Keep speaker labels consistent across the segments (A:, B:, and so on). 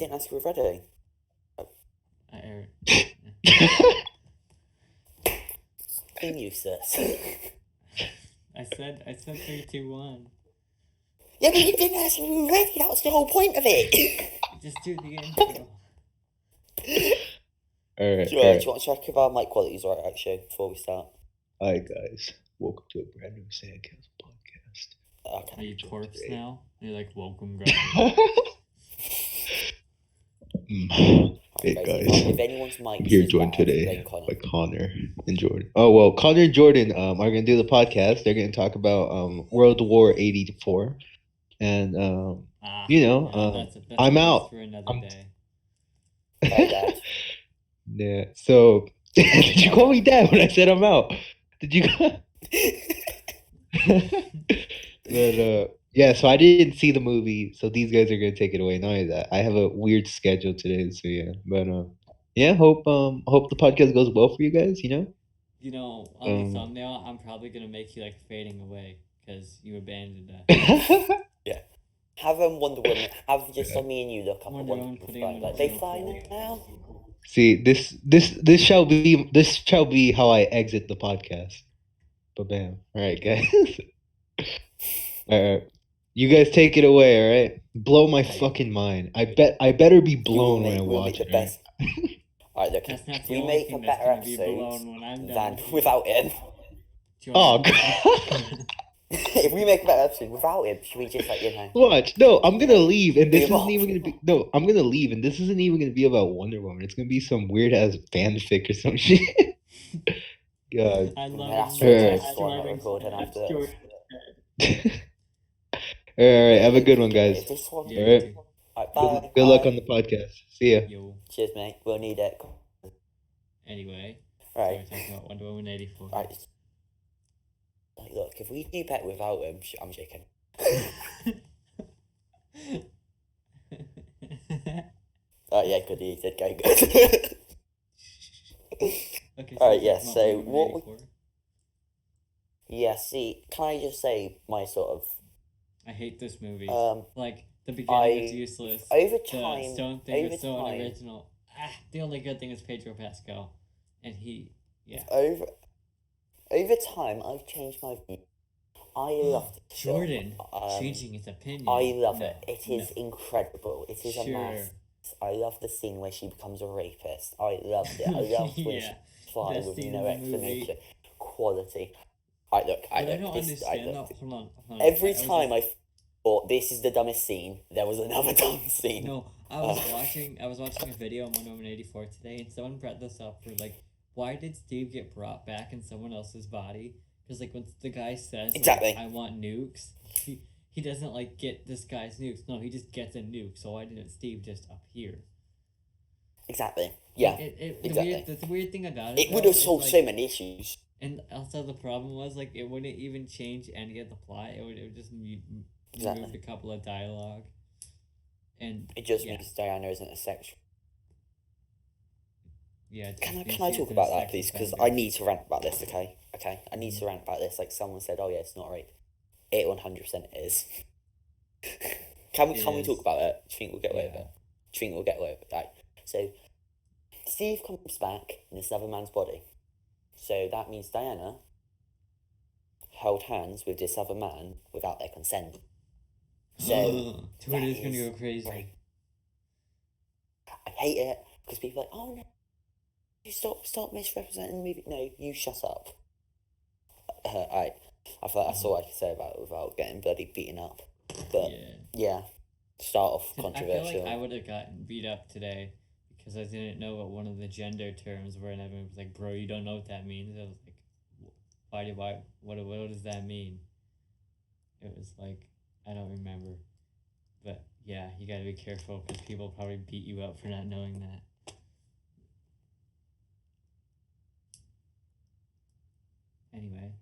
A: didn't ask if we're ready. Being useless.
B: I said 3, 2, 1.
A: Yeah, but you didn't ask if we were ready. That was the whole point of it.
B: Just do the intro.
C: Alright,
A: Do you want to check if our mic quality's right, actually, before we start?
C: Hi guys, welcome to a brand new Sandcastle podcast.
B: Are
A: Okay.
B: you corpse now? You're like, welcome, guys.
C: Hey
A: Right,
C: guys,
A: if anyone's mic
C: I'm here
A: is
C: joined
A: bad,
C: today
A: blame Connor.
C: by Connor and Jordan. Oh well, Connor and Jordan are gonna do the podcast. They're gonna talk about World War 84, and
B: that's
C: I'm
B: a
C: out.
B: for another day.
A: Hey, Dad.
C: Yeah. So did you call me dad when I said I'm out? Did you? But yeah, so I didn't see the movie, so these guys are gonna take it away. Not only that, I have a weird schedule today, so yeah. But yeah, hope the podcast goes well for you guys.
B: You know, on the thumbnail, I'm probably gonna make you like fading away because you abandoned us.
A: Yeah. Have Wonder Woman. Have just me and you look up at
B: Wonder
A: Wonder
B: Woman putting
A: Woman.
B: him
A: Like
B: in
A: they
B: jail
A: flying
B: for-
A: now.
C: See, this shall be how I exit the podcast. But bam. All right, guys. All right. You guys take it away, all right? Blow my fucking mind. I better be blown when I watch it.
A: Best. All right, look.
B: That's not
A: If
B: the
A: we
B: only
A: make a
B: thing that's
A: better
B: gonna be blown when I'm
A: episode
B: done.
A: than without him.
C: Oh god.
A: If we make a better episode without him, should we just
C: Watch. No, I'm gonna leave, and this
A: Move
C: isn't
A: on.
C: even gonna be. No, I'm gonna leave, and this isn't even gonna be about Wonder Woman. It's gonna be some weird ass fanfic or some shit. God.
B: I love
A: That's
B: it.
A: right. One recording after this.
C: All right, have a good one, guys.
A: This one.
C: All right.
A: Bye.
C: Good luck on the podcast. See ya.
B: Yo.
A: Cheers, mate. We'll need it.
B: Anyway.
A: Right.
B: So we're talking about Wonder Woman 84.
A: Right. Like, look, if we do better without him, I'm joking. Oh yeah, good. He did go good.
B: Okay.
A: Alright, yeah.
B: talking about
A: So
B: Wonder Woman
A: what?
B: 84.
A: Yeah. See, can I just say my sort of
B: I hate this movie.
A: um
B: Like the beginning was useless.
A: over
B: The
A: time?
B: stone thing
A: Over
B: was so
A: time.
B: unoriginal. The only good thing is Pedro Pascal, and he, yeah.
A: Over time, I've changed my view. I love the
B: Jordan
A: film.
B: changing his opinion.
A: I love
B: No,
A: it. It is incredible. It is a
B: Sure.
A: mess. I love the scene where she becomes a rapist. I loved it. I loved when
B: Yeah.
A: she flies
B: Best
A: with
B: scene
A: no
B: in the movie.
A: explanation. Quality. I look.
B: But I don't understand.
A: look.
B: Hold on.
A: Every time I thought this is the dumbest scene, there was another dumb scene.
B: No, I was watching a video on Wonder Woman 84 today, and someone brought this up for like, why did Steve get brought back in someone else's body? Because like when the guy says
A: Exactly.
B: like, I want nukes, he doesn't like get this guy's nukes. No, he just gets a nuke. So why didn't Steve just appear?
A: Exactly. Yeah.
B: Exactly. The weird thing about it.
A: It would have solved so many issues.
B: And also the problem was like it wouldn't even change any of the plot. It would just remove a couple of dialogue. And
A: It just means Diana isn't a sexual.
B: Yeah.
A: Can I talk about that, please? Because I need to rant about this. Okay. I need to rant about this. Like someone said, oh yeah, it's not right. It 100% is. Can we talk about it? Do you think we'll get away with it? Do you think we'll get away with it? Right. So, Steve comes back in this other man's body. So that means Diana held hands with this other man without their consent. So
B: Twitter's gonna go crazy.
A: Great. I hate it because people are like, oh no, you stop misrepresenting the movie. No, you shut up. I thought that's all I could say about it without getting bloody beaten up. But yeah, start off controversial.
B: I feel like I would have gotten beat up today because I didn't know what one of the gender terms were, and everyone was like, "Bro, you don't know what that means." I was like, "Why? What does that mean?" It was like, I don't remember, but yeah, you gotta be careful because people probably beat you up for not knowing that. Anyway.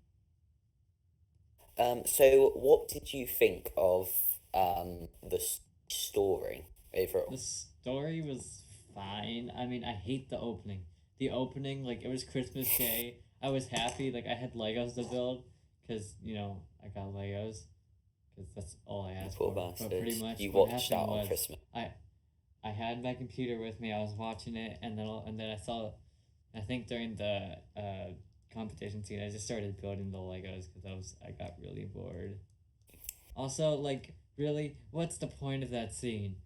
A: So what did you think of the story overall?
B: The story was fine. I mean, I hate the opening. The opening, like, it was Christmas Day. I was happy, like, I had Legos to build, because, I got Legos, because that's all I asked for. But pretty much
A: you
B: what
A: watched that
B: happened
A: on
B: was
A: Christmas.
B: I had my computer with me. I was watching it, and then I saw, I think during the competition scene, I just started building the Legos because I got really bored. Also, like, really, what's the point of that scene?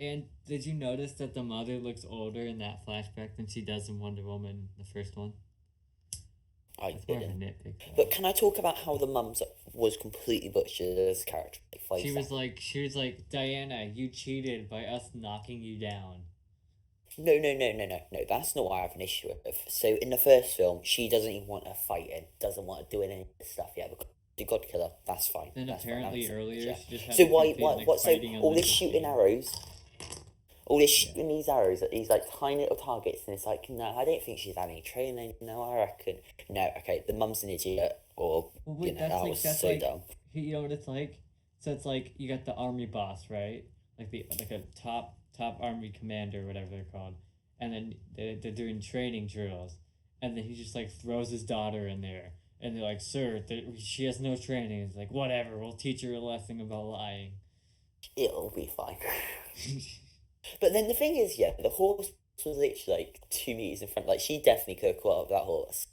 B: And did you notice that the mother looks older in that flashback than she does in Wonder Woman, the first one?
A: I
B: That's more of a
A: didn't.
B: nitpick. Though.
A: But can I talk about how the mum's was completely butchered as a character? Like 5
B: She
A: seconds.
B: was like, Diana, you cheated by us knocking you down.
A: No. That's not what I have an issue with. So in the first film, she doesn't even want her fighting, doesn't want to do any of this stuff. Yeah, because the God Killer, that's fine.
B: Then
A: That's
B: apparently
A: fine.
B: earlier she just had
A: So
B: like,
A: why,
B: complete, like,
A: what? So
B: fighting
A: all this
B: Olympic
A: shooting
B: game.
A: arrows, all this shooting these arrows at these like tiny little targets, and it's like, no, I don't think she's had any training. No, I reckon no. Okay, the mum's an idiot, or
B: Well, wait,
A: you know, that's so
B: like,
A: dumb.
B: you know what it's like? So it's like you got the army boss, right? Like a top army commander, whatever they're called, and then they're doing training drills, and then he just like throws his daughter in there, and they're like, "Sir, she has no training." It's like, whatever, we'll teach her a lesson about lying.
A: It'll be fine. But then the thing is, yeah, the horse was literally like 2 meters in front. Like she definitely could have caught up with that horse.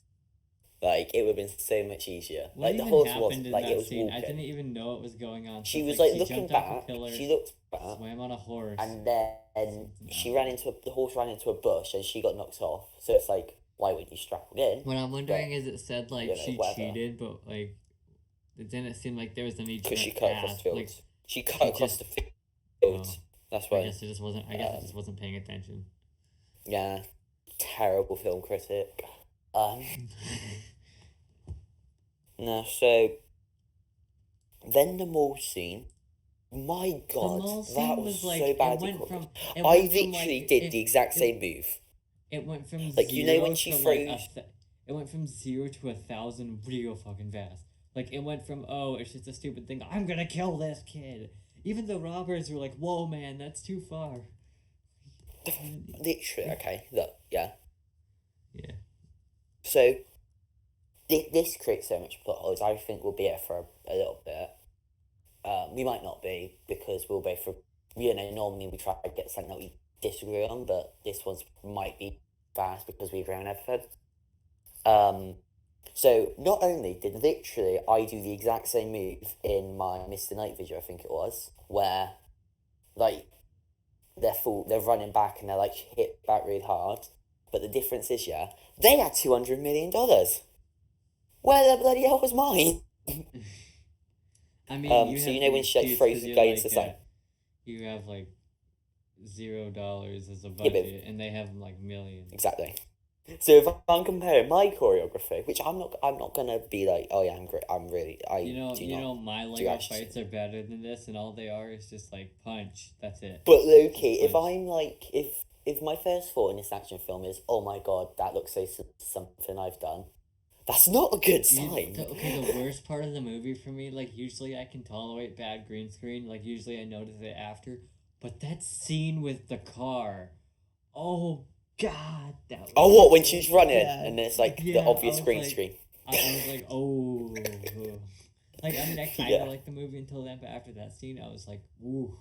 A: Like it would have been so much easier.
B: What
A: Like the
B: even
A: horse
B: happened
A: was
B: in
A: like
B: that
A: it was
B: scene?
A: walking.
B: I didn't even know what was going on.
A: She
B: So
A: was
B: it's
A: like
B: she
A: looking
B: jumped off
A: back.
B: a pillar,
A: She looked back,
B: swam on a horse.
A: and then she ran into the horse ran into a bush, and she got knocked off. So it's like, why wouldn't you strap it in?
B: What I'm wondering is, it said like
A: you know,
B: she
A: whatever.
B: cheated, but like it didn't seem like there was any
A: Because she
B: direct
A: cut across
B: path.
A: the
B: Like
A: fields. She cut
B: she
A: across
B: just-
A: the fields.
B: Oh.
A: That's
B: I
A: why.
B: guess it just wasn't. I guess I just wasn't paying attention.
A: Yeah, terrible film critic. No, so then the mall scene. My God,
B: the mall
A: that
B: scene
A: was
B: like
A: so bad.
B: it went from. It
A: I
B: went from,
A: literally
B: like,
A: did the exact
B: it-
A: same move.
B: It went from
A: Like,
B: 0
A: you know when she
B: to
A: froze-
B: like it went from 0 to 1,000 real fucking fast. Like it went from, oh, it's just a stupid thing. I'm gonna kill this kid. Even the robbers were like, whoa, man, that's too far.
A: Literally, okay, look, yeah.
B: Yeah.
A: So, this creates so much plot holes. I think we'll be here for a little bit. We might not be, because we'll be for, you know, normally we try to get something that we disagree on, but this one might be fast because we agree on episodes. So not only did literally I do the exact same move in my Mr. Night video, I think it was, where like they're running back and they're like hit back really hard, but the difference is, yeah, they had $200 million. Where the bloody hell was mine?
B: I mean,
A: so
B: have
A: you know
B: the
A: when she, like,
B: excuse
A: throws
B: 'cause
A: the
B: you're,
A: guy into the
B: like,
A: sun?
B: you have like $0 as a
A: but-
B: budget, and they have like millions.
A: Exactly. So if I'm comparing my choreography, which I'm not gonna be like, oh yeah, I'm great, I'm really,
B: You know, my Lego
A: actually-
B: fights are better than this, and all they are is just like punch. That's it.
A: But Loki, if
B: Punch.
A: I'm like, if my first thought in this action film is, oh my God, that looks so something I've done, that's not a good sign.
B: The worst part of the movie for me, like, usually I can tolerate bad green screen. Like, usually I notice it after. But that scene with the car, oh God, that was
A: Oh, what, when
B: so
A: she's running
B: bad.
A: and it's like
B: Yeah,
A: the obvious
B: I was
A: green
B: like-
A: screen.
B: I was like, oh. Like, I mean, I kind of
A: Yeah.
B: liked the movie until then, but after that scene, I was like, ooh.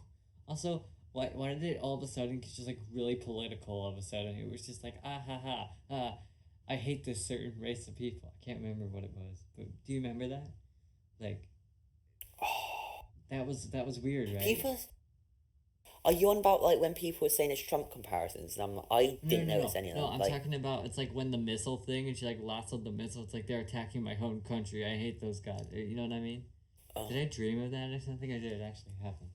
B: Also, why did it all of a sudden get just, like, really political all of a sudden? It was just like, I hate this certain race of people. I can't remember what it was, but do you remember that? Like, that was weird, right?
A: People, are you on about like when people were saying it's Trump comparisons? And I didn't notice any of them.
B: No, I'm
A: like,
B: talking about, it's like when the missile thing, and she like lassoed the missile. It's like, they're attacking my home country. I hate those guys. You know what I mean? Did I dream of that or something? I did. It actually happen.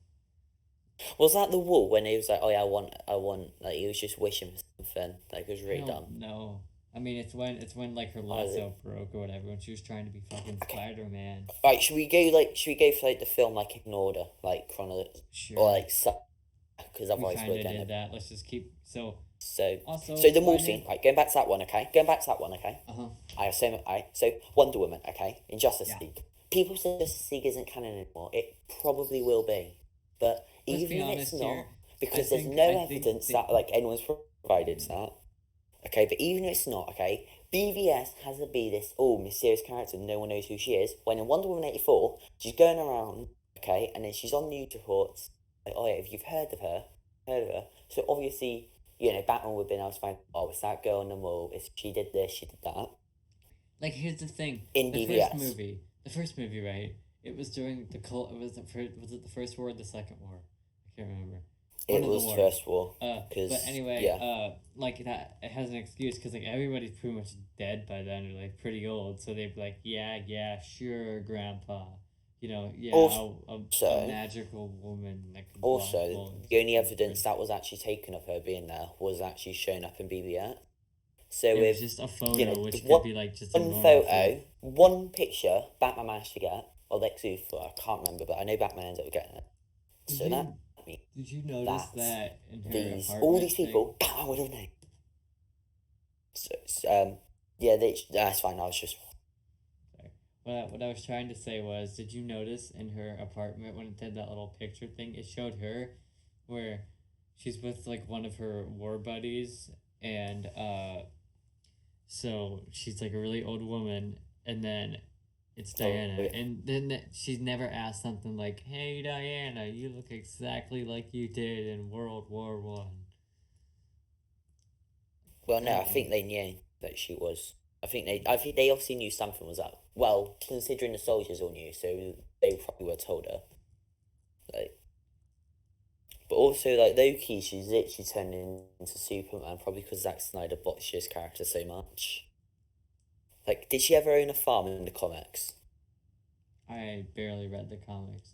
A: was that the wall when he was like, oh yeah, I want, like he was just wishing for something, like it was really dumb.
B: No. I mean, it's when like her lasso broke or whatever, when she was trying to be fucking Spider-Man.
A: Right, should we go for like the film like in order, like chronological,
B: Sure.
A: or like because
B: we
A: otherwise
B: kind
A: we're
B: of
A: gonna.
B: did that. Let's just keep
A: So
B: Also,
A: so the mall
B: why
A: scene,
B: did-
A: right? Going back to that one, okay.
B: Uh-huh.
A: So Wonder Woman, okay, in Justice
B: Yeah.
A: League. People say Justice League isn't canon anymore. It probably will be, but
B: Let's
A: even
B: be
A: if
B: honest
A: it's not,
B: here.
A: because
B: I
A: there's
B: think-
A: no
B: I think
A: evidence
B: the-
A: that like anyone's provided that. Okay, but even if it's not, okay, BVS has to be this mysterious character, no one knows who she is. When in Wonder Woman 84, she's going around, okay, and then she's on news reports, like, oh yeah, if you've heard of her, heard of her. So obviously, Batman would have been able to find, oh, it's that girl on the wall. If she did this, she did that.
B: Like, here's the thing.
A: In
B: The
A: BVS.
B: first movie, right? It was during the was it the First War or the Second War? I can't remember.
A: It was First War.
B: But anyway, like that, it has an excuse because like everybody's pretty much dead by then, or like pretty old. So they'd be like, yeah, sure, Grandpa. A magical woman that could block
A: Also,
B: bullets.
A: the only evidence that was actually taken of her being there was actually shown up in BB-8. So
B: It
A: with
B: was just a photo, which could
A: one,
B: be like just a
A: one
B: normal
A: photo, one picture Batman managed to get, or Lex Luthor, I can't remember, but I know Batman ended up getting it.
B: Did you notice that in her apartment?
A: All these people, Batman would have known. So, yeah, that's fine. I was just.
B: What I was trying to say was, did you notice in her apartment when it did that little picture thing? It showed her where she's with like one of her war buddies, and so she's like a really old woman, and then it's Diana, and then she's never asked something like, "Hey Diana, you look exactly like you did in World War One."
A: Well, no, I think they knew that she was. I think they obviously knew something was up. Well, considering the soldiers all knew, so they probably were told her. Like, but also like Loki, she's literally turned into Superman probably because Zack Snyder botched his character so much. Like, did she ever own a farm in the comics?
B: I barely read the comics.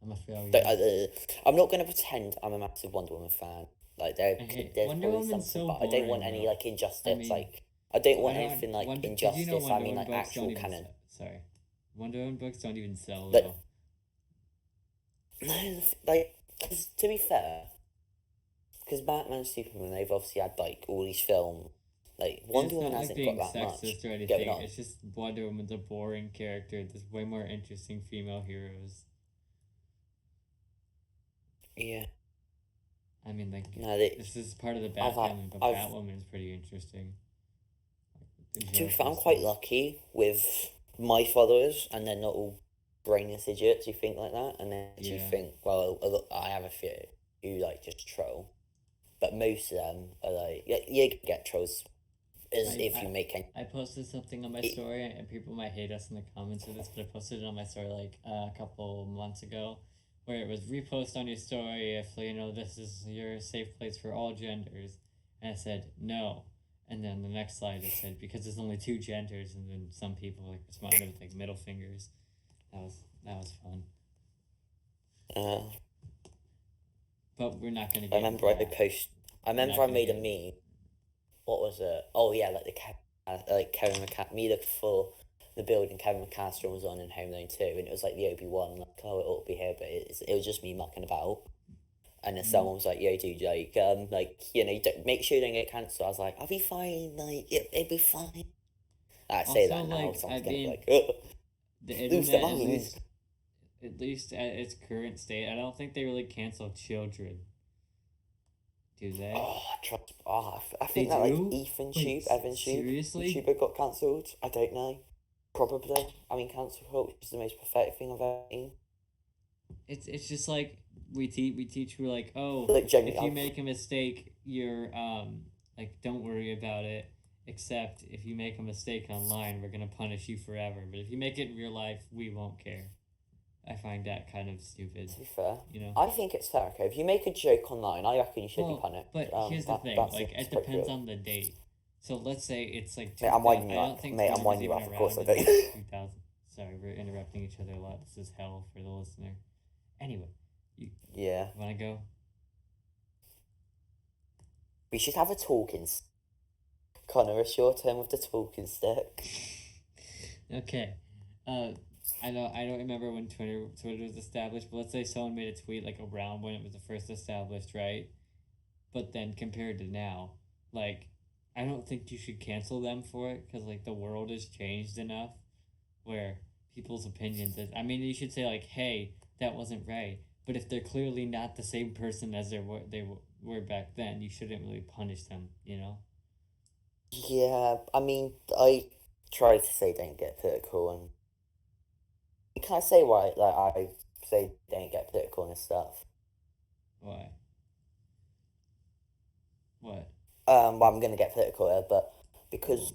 B: I'm a failure.
A: I'm not gonna pretend I'm a massive Wonder Woman fan. Like there's
B: Wonder
A: probably
B: Woman's
A: something,
B: so
A: but I don't want any like injustice. I don't want anything like injustice.
B: Did you know
A: I mean like actual canon.
B: Sorry, Wonder Woman books don't even sell
A: But,
B: though.
A: No, like, cause, to be fair, because Batman and Superman, they've obviously had like all these films. Like Wonder Woman hasn't got that much
B: or anything.
A: going on.
B: It's just Wonder Woman's a boring character. There's way more interesting female heroes.
A: Yeah.
B: I mean, like, this is part of the Bat family, but Batwoman's pretty interesting.
A: To be fair, I'm quite lucky with my followers, and they're not all brainless idiots who think like that, and then you think, well, I have a few who like just troll, but most of them are like, you get trolls if you make any.
B: I posted something on my story, and people might hate us in the comments for this, but I posted it on my story like a couple months ago, where it was repost on your story if this is your safe place for all genders, and I said no, and then the next slide it said because there's only two genders, and then some people like responded with like middle fingers. That was fun. But we're not gonna get.
A: I remember I made a meme. What was it? Oh yeah, like Kevin McCall. Me looking for the building Kevin McCall was on in Home Alone 2, and it was like the Obi-Wan, like, oh, it ought to be here, but it was just me mucking about. And then someone was like, yo, dude, like, don't, make sure you don't get cancelled. I was like, I'll be fine, like, it'll be fine. I say that now, someone's gonna be like,
B: the internet, at least at its current state, I don't think they really cancel children. Do they?
A: I think that, like, Evan YouTuber got cancelled. I don't know. Probably. I mean, cancel culture is the most pathetic thing I've ever seen.
B: It's just like we teach you like, oh,
A: like,
B: if you make a mistake, you're like, don't worry about it. Except if you make a mistake online, we're gonna punish you forever. But if you make it in real life, we won't care. I find that kind of stupid.
A: To be fair, I think it's fair. Okay, if you make a joke online, I reckon you should be punished.
B: But here's the thing: like, it depends on the date. So let's say it's like.
A: Mate, I'm winding you up. Of course I do.
B: 2000. Sorry, we're interrupting each other a lot. This is hell for the listener. Anyway, you want to go?
A: We should have a talking. Connor, it's your turn with the talking stick.
B: Okay. I don't remember when Twitter was established, but let's say someone made a tweet like around when it was the first established, right? But then compared to now, like, I don't think you should cancel them for it because like the world has changed enough where people's opinions I mean, you should say like, hey, that wasn't right. But if they're clearly not the same person as they were back then, you shouldn't really punish them,
A: Yeah, I mean, I try to say don't get political, and can I say why? Like, I say don't get political and stuff.
B: Why?
A: Well, I'm gonna get political here, but because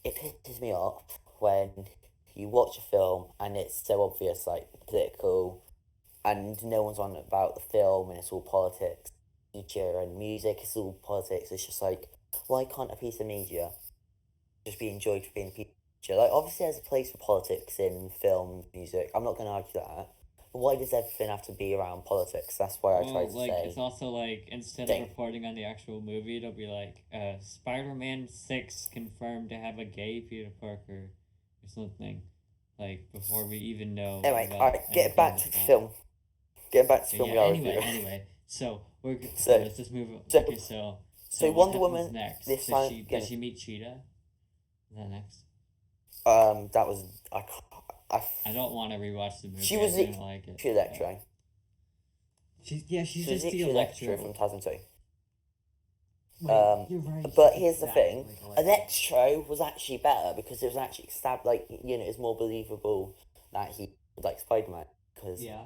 A: it pisses me off when you watch a film and it's so obvious, like political, and no one's on about the film, and it's all politics, media and music. It's all politics. It's just like, why can't a piece of media just be enjoyed for being a piece of media? Like, obviously, there's a place for politics in film, music. I'm not gonna argue that. But why does everything have to be around politics? That's why I
B: Well,
A: tried to
B: like
A: say.
B: it's also like instead
A: Thing.
B: of reporting on the actual movie, it'll be like Spider-Man 6 confirmed to have a gay Peter Parker or something. Like before we even know
A: Anyway,
B: about
A: alright,
B: anything
A: get back
B: of
A: to the
B: plot.
A: film. Getting back to the
B: But
A: film
B: yeah,
A: we are
B: anyway,
A: reviewing.
B: so we're
A: So-
B: let's just move on.
A: so-
B: Okay,
A: so
B: what
A: Wonder
B: happens
A: Woman,
B: next?
A: this
B: Does
A: time-
B: does she meet Cheetah? Is that next?
A: That was
B: I don't want to rewatch the movie.
A: She was
B: I didn't like it.
A: Electro.
B: She's
A: She was
B: just the
A: Electro
B: Electro.
A: from 2002.
B: You're right.
A: But
B: she's
A: here's the
B: exactly
A: thing:
B: like
A: Electro was actually better because it was actually like it's more believable that he was like Spider-Man because
B: Yeah.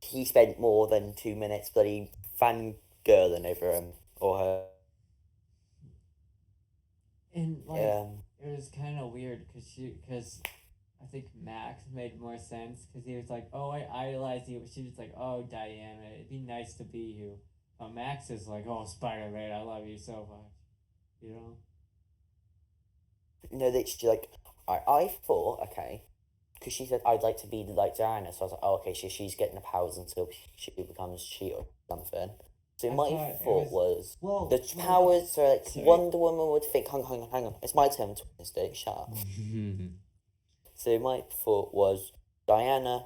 A: he spent more than 2 minutes bloody fangirling over him or her.
B: And like
A: Um,
B: it was kind of weird because I think Max made more sense because he was like, "Oh, I idolize you," but she was like, "Oh, Diana, it'd be nice to be you." But Max is like, "Oh, Spider-Man, I love you so much," you know.
A: no, that she like I thought okay, because she said I'd like to be like Diana, so I was like, oh okay, she's getting the powers until she becomes Cheetah or something. So
B: I
A: my
B: thought it
A: thought was.
B: Whoa.
A: The powers, so like
B: Sorry.
A: Wonder Woman would think, hang on, it's my turn to Wednesday, shut up. So my thought was Diana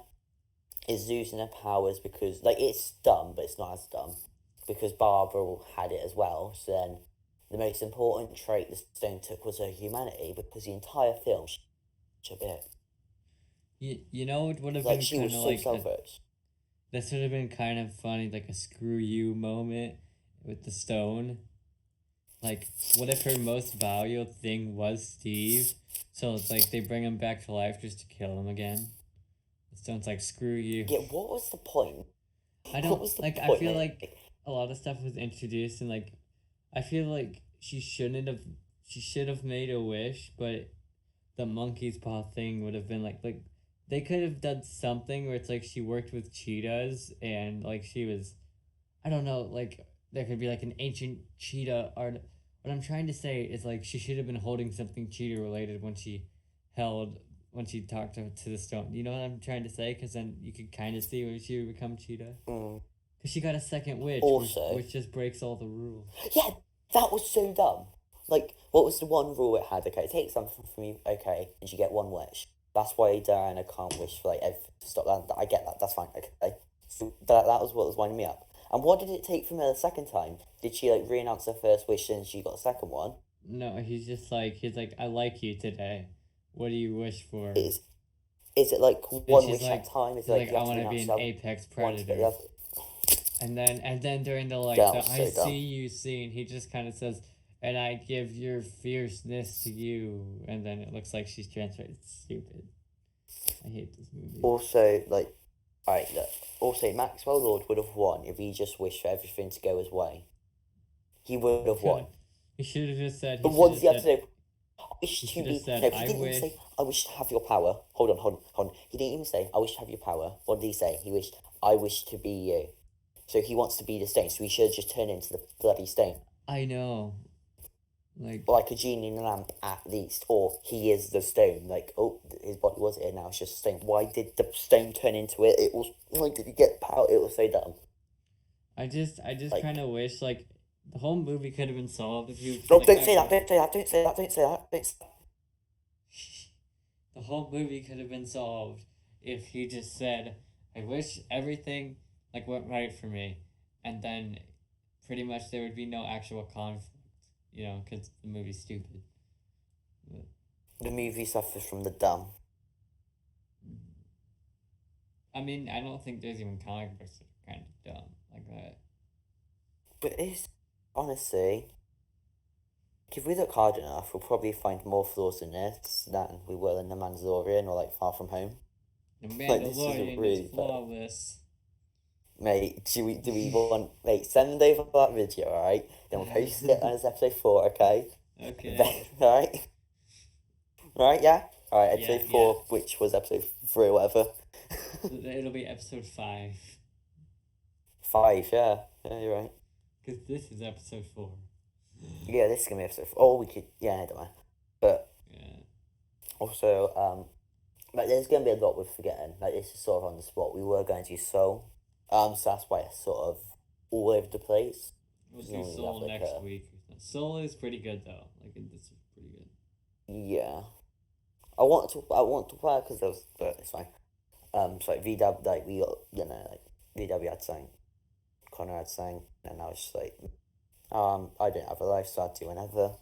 A: is losing her powers because, like, it's dumb, but it's not as dumb, because Barbara had it as well, so then the most important trait the Stone took was her humanity, because the entire film, she a bit.
B: You know, it would have
A: Like,
B: been
A: she
B: kind
A: was
B: of
A: so
B: like
A: selfish.
B: this would have been kind of funny, like a screw you moment with the stone. Like, what if her most valuable thing was Steve? So it's like they bring him back to life just to kill him again. The stone's like, screw you.
A: Yeah, what was the point?
B: I
A: What
B: don't
A: was the
B: like. I
A: point?
B: feel like a lot of stuff was introduced, and like, I feel like she shouldn't have. She should have made a wish, but the monkey's paw thing would have been like they could have done something where it's like she worked with cheetahs and like she was, I don't know, like there could be like an ancient cheetah art. What I'm trying to say is like she should have been holding something cheetah related when she talked to the stone. You know what I'm trying to say? Because then you could kind of see when she would become cheetah.
A: Mm.
B: Because she got a second wish,
A: Also-
B: which just breaks all the rules.
A: Yeah, that was so dumb. Like, what was the one rule it had? Okay, take something from you, okay, and you get one wish. That's why Diana can't wish for, like, everything to stop that. I get that, that's fine, okay. So that was what was winding me up. And what did it take from her the second time? Did she, like, re-announce her first wish and she got a second one?
B: No, he's like, I like you today. What do you wish for?
A: Is it, like, one
B: she's
A: wish
B: like-
A: at a time? Is
B: She's
A: it,
B: like,
A: you
B: I
A: have
B: want to be
A: re-announce
B: an
A: that
B: apex
A: one to get the
B: predator.
A: other?
B: And then during the like
A: That
B: the
A: was so
B: I
A: dumb.
B: see you scene, he just kind of says, "And I give your fierceness to you," and then it looks like she's transferred. It's stupid. I hate this movie.
A: Also, like, alright, look. Also, Maxwell Lord would have won if he just wished for everything to go his way. He would have won.
B: He should have just said.
A: But what does he have to
B: said,
A: do? I wish
B: He
A: to
B: should
A: be.
B: have said,
A: No, he
B: "I
A: didn't
B: wish-"
A: even say, I wish to have your power. Hold on. He didn't even say, I wish to have your power. What did he say? He wished, I wish to be you. So he wants to be the stone, so he should just turn into the bloody stone.
B: I know. Like,
A: Or like a genie in a lamp, at least. Or he is the stone. Like, oh, his body was here, now it's just a stone. Why did the stone turn into it? Why did he get power? It was so dumb.
B: I just
A: Like-
B: kind of wish like the whole movie could have been solved if you.
A: No,
B: like,
A: don't say that,
B: actually-
A: don't say that, don't say that, don't say that. Don't say that.
B: The whole movie could have been solved if he just said, "I wish everything like went right for me," and then pretty much there would be no actual conflict, you know, because the movie's stupid.
A: The movie suffers from the dumb.
B: I mean, I don't think there's even comic books that are kind of dumb like that.
A: But it's honestly, if we look hard enough, we'll probably find more flaws in this than we will in The Mandalorian or like Far From Home.
B: The
A: Like, this isn't
B: Mandalorian
A: really
B: is
A: bad.
B: flawless.
A: Mate, do we want, mate, send over that video, alright? Then we'll post it as episode 4, okay?
B: Okay.
A: Right? Right, yeah? Alright, episode
B: Yeah,
A: 4, which was episode 3 or whatever.
B: It'll be episode 5.
A: 5, yeah. Yeah, you're right.
B: Because this is episode 4.
A: Yeah, this is gonna be episode 4. Or we could, yeah, don't mind. But
B: Yeah.
A: also, like, there's gonna be a lot we're forgetting. Like, this is sort of on the spot. We were going to do Soul. So that's why it's sort of all over the place.
B: We'll
A: So
B: do
A: we have,
B: Soul
A: like,
B: next week. Soul is pretty good though. Like this is pretty good.
A: Yeah. I want to play because there was, but it's fine. So like VW, like we got, like VW had sang, Connor had sang, and I was just like, I don't have a life, so I'd do whenever.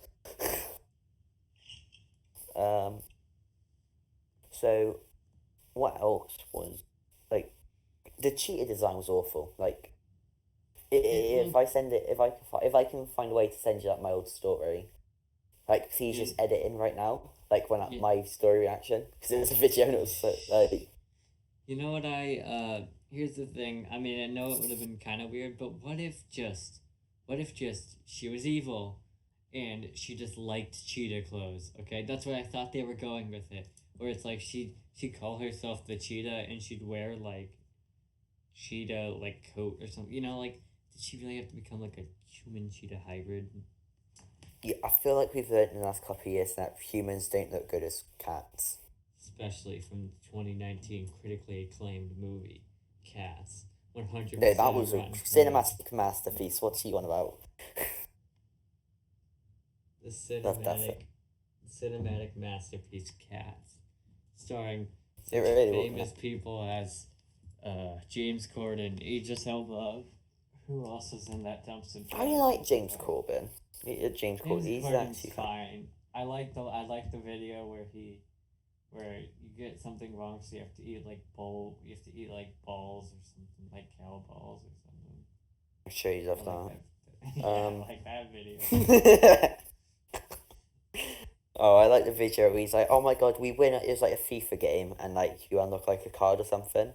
A: So what else was, like, the cheetah design was awful. Like, if I send it, if I can find a way to send you like my old story, like, please just edit in right now, like when my story reaction, because it was a video and it was so, like.
B: You know what here's the thing. I mean, I know it would have been kind of weird, but what if just she was evil, and she just liked cheetah clothes? Okay, that's where I thought they were going with it. Where it's like she'd call herself the cheetah, and she'd wear like cheetah like coat or something. You know, like did she really have to become like a human cheetah hybrid?
A: Yeah, I feel like we've learned in the last couple of years that humans don't look good as cats.
B: Especially from the 2019 critically acclaimed movie, Cats. 100%.
A: No, that was a
B: Rotten
A: cinematic masterpiece. What's he on about?
B: The
A: That's
B: cinematic masterpiece, Cats, starring such
A: It really
B: famous people as James Corden, Idris Elba. Who else is in that dumpster?
A: I like James Corbyn. James Corbyn. He's
B: Corden's
A: actually
B: fine. I like the video where you get something wrong, so you have to eat like balls or something, like cow balls or something.
A: I'm sure you love
B: that.
A: that.
B: I like that video.
A: Oh, I like the video where he's like, "Oh my god, we win!" It was like a FIFA game, and like you unlock like a card or something,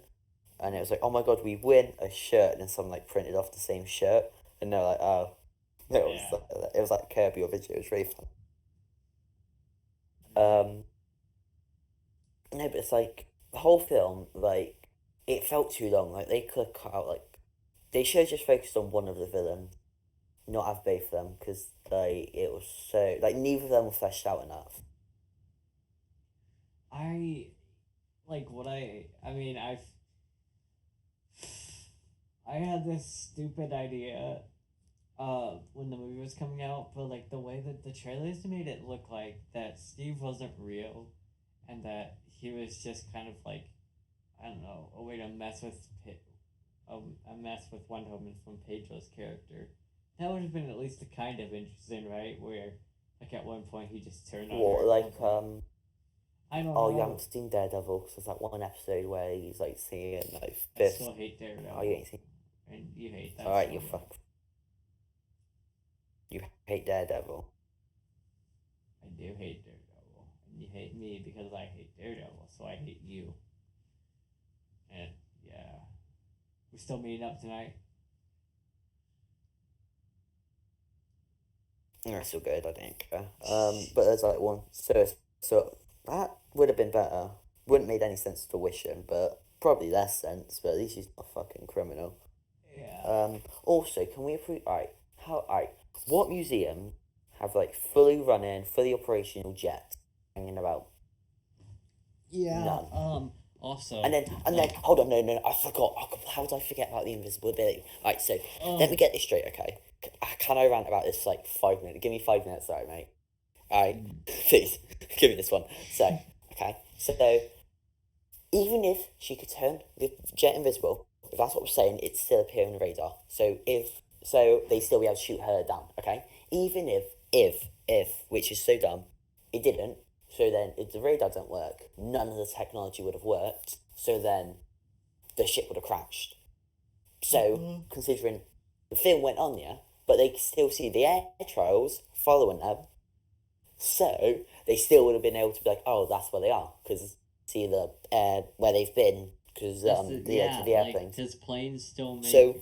A: and it was like, "Oh my god, we win a shirt," and then someone like printed off the same shirt, and they're like, "Oh." It was like Kirby or video. It was really fun. No, but it's like the whole film, like it felt too long. Like they could have cut out, like they should have just focused on one of the villains, not have both of them, because like it was so, like neither of them were fleshed out enough.
B: I like what I mean I had this stupid idea when the movie was coming out, but like the way that the trailers made it look like that Steve wasn't real, and that he was just kind of like, I don't know, a way to mess with Wonder Woman from Pedro's character. That would have been at least a kind of interesting, right? Where like at one point he just turned on
A: What,
B: her.
A: like
B: I don't
A: oh,
B: know.
A: you haven't seen Daredevil? Because there's that one episode where he's like seeing like
B: I
A: fifth.
B: still hate Daredevil.
A: Oh, you ain't seen.
B: And you hate that.
A: All right,
B: so
A: you
B: much.
A: fuck. You hate Daredevil.
B: I do hate Daredevil. And you hate me because I hate Daredevil, so I hate you. And yeah. We're still meeting up tonight?
A: That's still good. I don't care. But there's like one. So that would have been better. Wouldn't made any sense to wish him, but probably less sense. But at least he's not a fucking criminal.
B: Yeah.
A: Also, can we approve? Alright. What museum have like fully running, fully operational jets hanging about?
B: Yeah.
A: None.
B: Also.
A: And then hold on, no, I forgot. How did I forget about the invisibility? Alright, so let me get this straight, okay? Can I rant about this for like 5 minutes? Give me 5 minutes, sorry, mate. Alright, please give me this one. So, okay, so even if she could turn the jet invisible, if that's what we're saying, it'd still appear on the radar. So they'd still be able to shoot her down, okay? Even if, which is so dumb, it didn't. So then, if the radar didn't work, none of the technology would have worked. So then, the ship would have crashed. So, considering the film went on, yeah, but they still see the air trails following them. So, they still would have been able to be like, oh, that's where they are. Because see the where they've been because
B: That's
A: the airplanes.
B: because planes still make.
A: So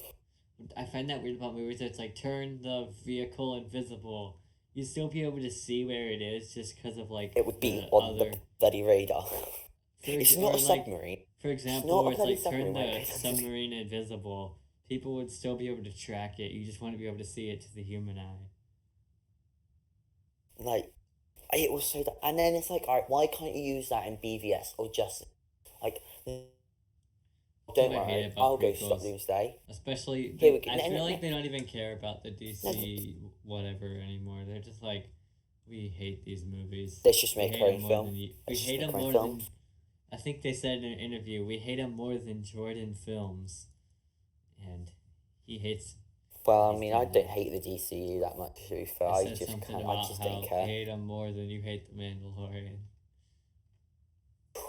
B: I find that weird about movies. It's like turn the vehicle invisible. You still be able to see where it is just because of like
A: it would be
B: the
A: on
B: other.
A: the bloody radar.
B: For
A: It's
B: ex-
A: not
B: or
A: a
B: like
A: submarine.
B: for example,
A: not a
B: where it's
A: bloody
B: like turn
A: submarine,
B: the
A: right?
B: submarine invisible. People would still be able to track it. You just want to be able to see it to the human eye.
A: Like, it was so that, and then it's like, alright, why can't you use that in BVS or just like? Don't
B: what I hate
A: worry,
B: about
A: I'll go
B: prequels.
A: stop Doomsday.
B: Especially,
A: Here we go.
B: I
A: No,
B: feel
A: no,
B: like
A: no.
B: they don't even care about the DC whatever anymore. They're just like, we hate these movies.
A: Let's just
B: We
A: make
B: hate
A: our
B: them
A: own
B: more
A: film.
B: than we
A: Let's just
B: hate
A: make
B: them
A: our own
B: more
A: film.
B: than. I think they said in an interview, we hate him more than Jordan films, and he hates.
A: Well, I
B: he's
A: mean,
B: done
A: I don't
B: that.
A: hate the DCU that much, to be fair.
B: They
A: I
B: said
A: just
B: something
A: can't. I
B: about
A: just
B: how
A: don't
B: you
A: care.
B: hate him more than you hate the Mandalorian.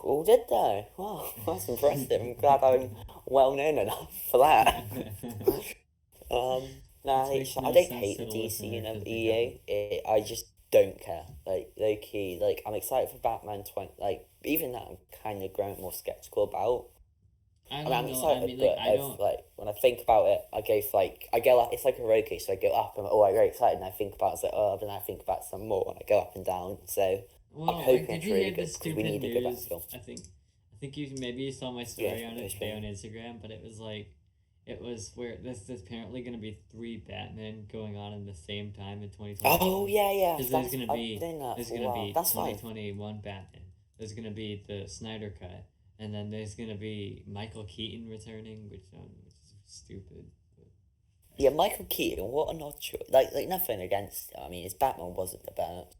A: Oh, did they? Wow, that's impressive. I'm glad I'm well known enough for that. No,
B: Which makes no
A: I don't
B: sense
A: hate
B: to
A: the
B: the
A: DC
B: listener,
A: and
B: 'cause we
A: EA. I just don't care. Like, low key, like, I'm excited for Batman 20. Like, even that I'm kind of growing more skeptical about.
B: I
A: I
B: don't
A: mean, I'm
B: know.
A: excited,
B: I mean, like,
A: but
B: I don't.
A: like, when I think about it, I go for, like, I go up, it's like a roller coaster. I go up, and oh, I get excited, and I think about it, it's like, oh, then I think about some more, and I go up and down. So,
B: Well,
A: I'm
B: like,
A: hoping
B: did
A: it's
B: you
A: really
B: hear the
A: good, because we
B: stupid
A: need a good
B: news?
A: Batman film.
B: I think you maybe saw my story
A: Yeah,
B: on it
A: it's
B: today
A: fine.
B: on Instagram, but it was like, it was where there's apparently gonna be 3 Batman going on in the same time in 2020.
A: Oh, yeah,
B: Because
A: that's,
B: there's
A: I've done that
B: there's
A: for a
B: gonna
A: while.
B: be
A: That's fine.
B: 2021 Batman. There's gonna be the Snyder cut, and then there's gonna be Michael Keaton returning, which is stupid. But
A: Yeah, Michael Keaton, what an odd choice. Like nothing against him. I mean, his Batman wasn't the best.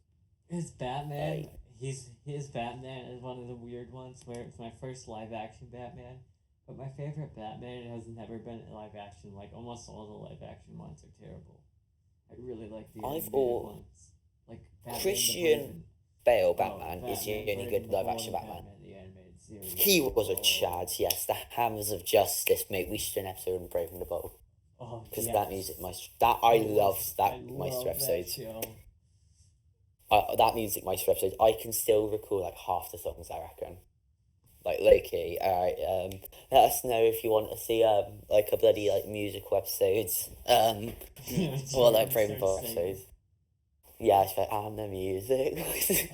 B: his Batman,
A: Like,
B: his Batman is one of the weird ones where it's my first live action Batman. But my favorite Batman has never been in live action. Like almost all the live action ones are terrible. I really like the
A: I've
B: animated
A: all
B: ones. Like Batman
A: Christian Bale
B: Oh,
A: Batman is the only good live action Batman.
B: the animated series.
A: He was a Chad, yes. The Hammers of Justice, mate. We should do an episode on Brave and the Bold.
B: Oh,
A: Because
B: yes.
A: that music, I loved that
B: I
A: Meister
B: love
A: episode.
B: That show.
A: That music Meister episode, I can still recall like half the songs, I reckon. Like Loki, alright, let us know if you want to see like a bloody like musical episodes. Or like Brave and the Bold episodes. Yeah, it's like, and the music.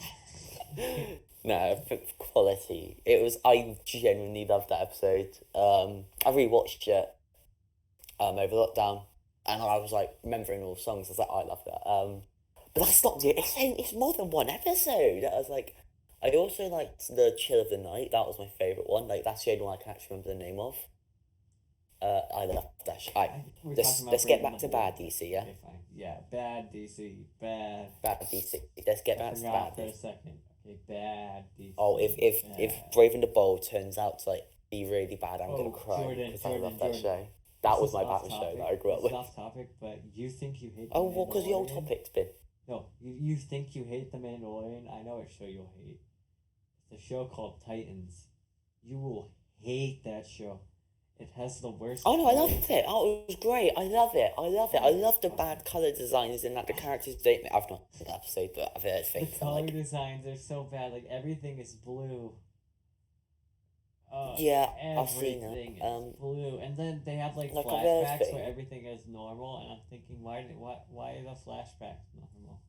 A: No, quality. It was. I genuinely loved that episode. I rewatched it over lockdown, and I was like remembering all the songs. I was like, I love that. But that's not the. It's more than one episode. I was like, I also liked the Chill of the Night. That was my favorite one. Like that's the only one I can actually remember the name of. I love that. Let's get back to bad DC. Yeah.
B: Okay, fine. Yeah, bad DC. Bad.
A: Bad DC. Let's get back to bad
B: For a
A: DC.
B: second. Okay, bad DC.
A: Oh, if Brave and the Bold turns out to like be really bad, I'm gonna cry
B: Jordan,
A: because I love that
B: Jordan.
A: show. That
B: This
A: was
B: is
A: my
B: off
A: Batman show
B: topic.
A: that I grew up
B: This
A: with.
B: is off topic, but you think you hate.
A: Oh, well, because the old
B: Mandalorian?
A: topic's been.
B: No, you think you hate the Mandalorian. I know what show you'll hate. It's a show called Titans. You will hate that show. It has the worst.
A: Oh no, I love
B: colors.
A: it. Oh, it was great. I love it. I love the bad color designs and that the characters don't. I've not seen the episode, but I've heard
B: The
A: things.
B: color
A: Like,
B: designs are so bad. Like everything is blue.
A: yeah, I've seen
B: Everything
A: that.
B: is blue, and then they have like
A: Like a red
B: flashbacks
A: thing.
B: where everything is normal, and I'm thinking, why are the flashbacks normal?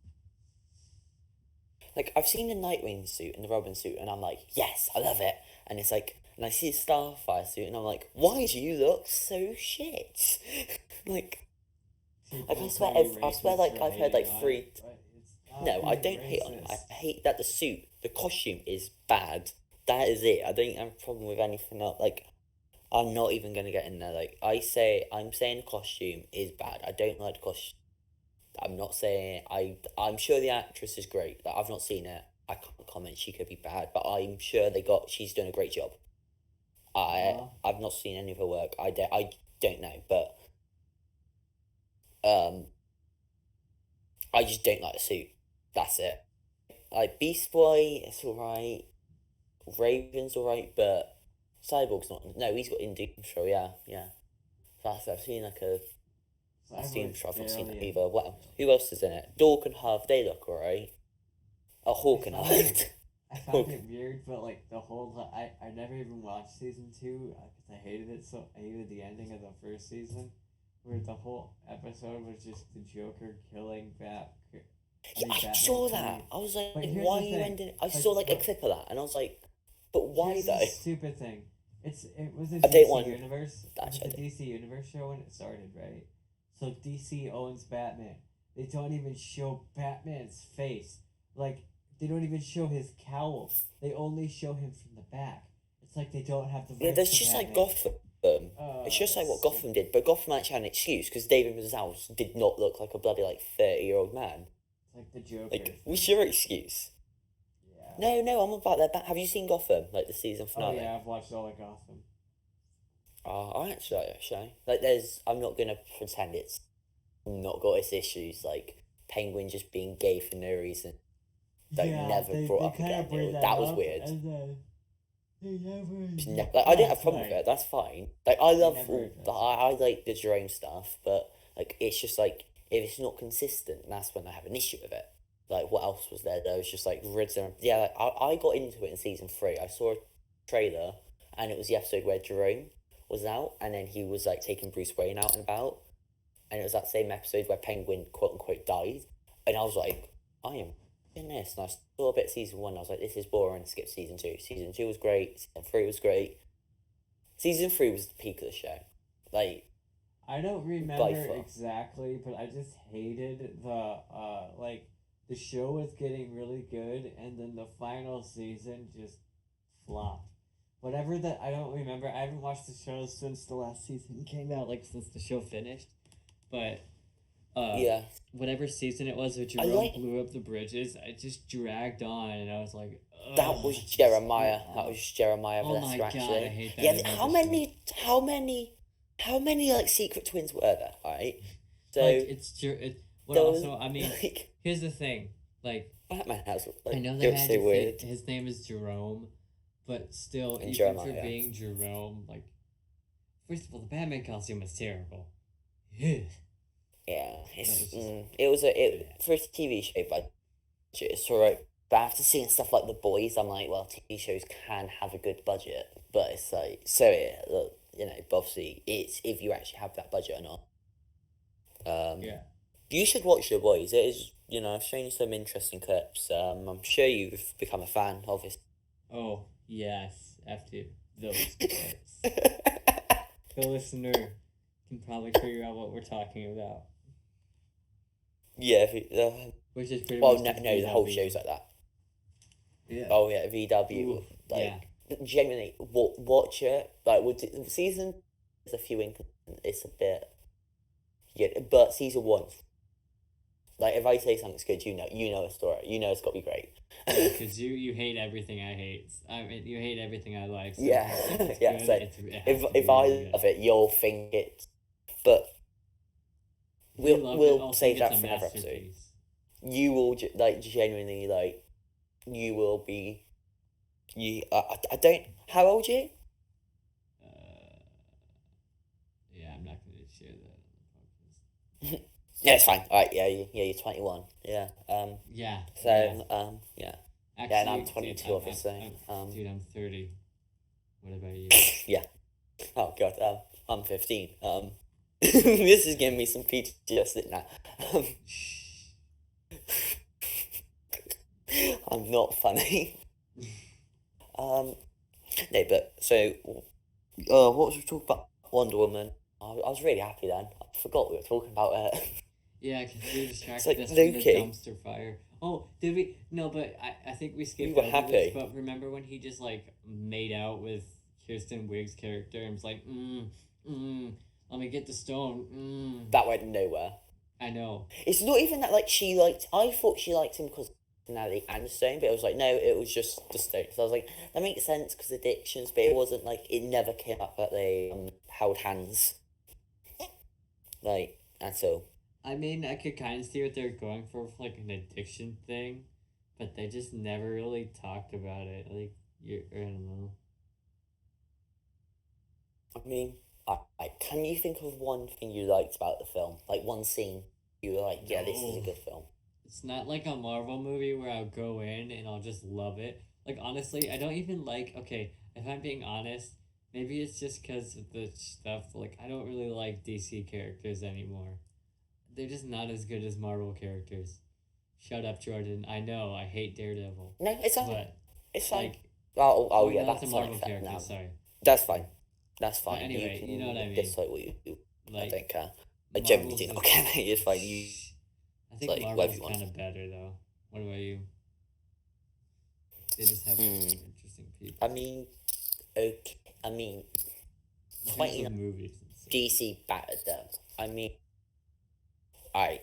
A: Like I've seen the Nightwing suit and the Robin suit, and I'm like, yes, I love it. And it's like, and I see the Starfire suit, and I'm like, why do you look so shit? like, I swear, like I've heard like three. No, I don't hate on it. I hate that the suit, the costume is bad. That is it. I don't have a problem with anything else. Like, I'm not even gonna get in there. Like, I'm saying the costume is bad. I don't like the costume. I'm not saying I'm sure the actress is great. Like, I've not seen it. I can't comment. She could be bad, but I'm sure she's doing a great job. I've not seen any of her work. I don't know, but I just don't like the suit. That's it. Like Beast Boy, it's alright. Raven's alright, but Cyborg's not. No, he's got Doom Patrol. Yeah. I've seen like a Doom Patrol. I've not seen that either. What? Who else is in it? Dork and Harv. They look alright. Oh, Hawk and Harv.
B: I found it weird, but like the whole I never even watched season 2 because I hated it I hated the ending of the first season, where the whole episode was just the Joker killing
A: Yeah, I
B: Batman
A: saw
B: killing.
A: that. I was like,
B: But here's
A: why
B: the
A: are you
B: thing,
A: ending? I
B: like,
A: saw like a
B: but
A: clip of that, and I was like, but why
B: here's
A: though?
B: the stupid thing. It was a
A: I don't
B: DC
A: want.
B: universe. It was
A: Actually,
B: a DC universe show when it started, right? So DC owns Batman. They don't even show Batman's face. Like they don't even show his cowl. They only show him from the back. It's like they don't have the
A: yeah,
B: rights
A: that's
B: to
A: just like
B: Batman.
A: Gotham. It's just like what Gotham
B: Stupid.
A: did, but Gotham actually had an excuse because David Mazouz did not look like a bloody like 30-year-old man.
B: It's like the Joker.
A: Like, what's your excuse?
B: Yeah.
A: No, I'm about that. Have you seen Gotham? Like the season
B: Oh
A: finale?
B: yeah, I've watched all of Gotham.
A: I actually. Like, I'm not gonna pretend it's not got its issues. Like Penguin just being gay for no reason. Like never brought up
B: kind
A: again.
B: of bring
A: That was weird.
B: and then they never.
A: Like I didn't have a problem with it. That's fine. Like I love
B: never
A: all
B: addressed
A: I like the Jerome stuff, but like it's just like if it's not consistent, that's when I have an issue with it. Like what else was there? There was just like Riddler. Yeah, like, I got into it in season 3. I saw a trailer, and it was the episode where Jerome was out, and then he was like taking Bruce Wayne out and about, and it was that same episode where Penguin quote unquote died, and I was like, I am in this, and I saw a bit of season 1. I was like, this is boring. Skip season 2. Season 2 was great. Season 3 was great. Season 3 was the peak of the show. Like
B: I don't
A: by
B: remember
A: far.
B: exactly, but I just hated the like the show was getting really good, and then the final season just flopped. Whatever that I don't remember. I haven't watched the show since the last season came out, like since the show finished. But
A: Yeah,
B: whatever season it was where
A: I
B: Jerome
A: like
B: blew up the bridges, I just dragged on, and I was like,
A: that was
B: "Ugh, just
A: Jeremiah.
B: go
A: That
B: on."
A: was Jeremiah
B: Oh my
A: Valesca
B: god,
A: actually.
B: I hate that.
A: Yeah,
B: about
A: how
B: the show.
A: how many like secret twins were there? Right. So
B: Like but
A: there was
B: also I mean,
A: like
B: here's the thing, like
A: Batman has like
B: I know
A: it
B: they
A: was
B: had
A: so
B: to
A: weird.
B: fit his name is Jerome, but still,
A: And
B: even
A: Jeremiah,
B: for
A: yeah.
B: being Jerome, like first of all, the Batman costume was terrible. Yeah.
A: Yeah,
B: That was just
A: it was for a TV show, but it's alright. But after seeing stuff like The Boys, I'm like, well, TV shows can have a good budget, but it's like so yeah, look, but obviously it's if you actually have that budget or not.
B: Yeah.
A: You should watch The Boys. It is I've shown you some interesting clips. I'm sure you've become a fan of it.
B: Oh yes, after those clips, the listener can probably figure out what we're talking about,
A: Yeah,
B: which is pretty
A: well,
B: much
A: no, the whole
B: VW.
A: show's like that.
B: Yeah.
A: Oh yeah, VW.
B: Ooh,
A: Like genuinely, watch it. Like season, there's a few it's a bit. Yeah, but season 1, like if I say something's good, you know a story. You know it's got to be great.
B: Because you hate everything I hate. I mean, you hate everything I like. So
A: Yeah,
B: if it's
A: yeah.
B: good,
A: So
B: it has to be
A: if I
B: really good.
A: love it, you'll think it. But
B: If you loved it,
A: we'll
B: I'll
A: save
B: think
A: that
B: it's
A: for
B: a
A: another episode.
B: masterpiece.
A: You will like genuinely like. You will be. You. I don't. How old are you?
B: Yeah, I'm not going to share that on the podcast.
A: Yeah, it's fine. All right. Yeah. You're 21. Yeah.
B: Yeah.
A: So
B: yeah.
A: yeah.
B: Actually,
A: and I'm
B: dude,
A: 22, obviously.
B: Dude, I'm 30. What about you?
A: Yeah. Oh god. I'm 15. This is giving me some PTSD now. I'm not funny. No, but so, what was we talking about? Wonder Woman. I was really happy then. I forgot we were talking about it.
B: Yeah, because we distracted
A: like
B: us from the
A: Loki.
B: dumpster fire. Oh, did we? No, but I think we skipped
A: were
B: over
A: happy.
B: this. But remember when he just like made out with Kirsten Wiig's character and was like, let me get the stone.
A: That went nowhere.
B: I know.
A: It's not even that like she liked. I thought she liked him because personality and the stone, but it was like no, it was just the stone. So I was like, that makes sense because addictions, but it wasn't like it never came up that they held hands. Like at all.
B: I mean, I could kind of see what they're going for like an addiction thing, but they just never really talked about it. Like, I don't know.
A: I mean, can you think of one thing you liked about the film? Like one scene you were like, yeah, this is a
B: No.
A: good film.
B: It's not like a Marvel movie where I'll go in and I'll just love it. Like honestly, I don't even like. Okay, if I'm being honest, maybe it's just because of the stuff. Like I don't really like DC characters anymore. They're just not as good as Marvel characters. Shut up, Jordan. I know I hate Daredevil,
A: No, it's fine.
B: but
A: It's fine.
B: like,
A: Oh
B: well,
A: yeah,
B: no, that's a
A: that's
B: Marvel
A: unfair.
B: character.
A: No,
B: Sorry,
A: that's fine. That's
B: but
A: fine.
B: anyway, you know what I mean.
A: Dislike what you. I
B: Like
A: don't care. I generally
B: Marvel's
A: do not
B: just.
A: care. It's fine. You
B: I think
A: like whatever
B: Marvel's
A: you want.
B: kind of better though. What about you? They just have interesting people.
A: I mean, okay. I mean,
B: In terms
A: pointing
B: of movies. And stuff.
A: DC battered them. I mean, alright,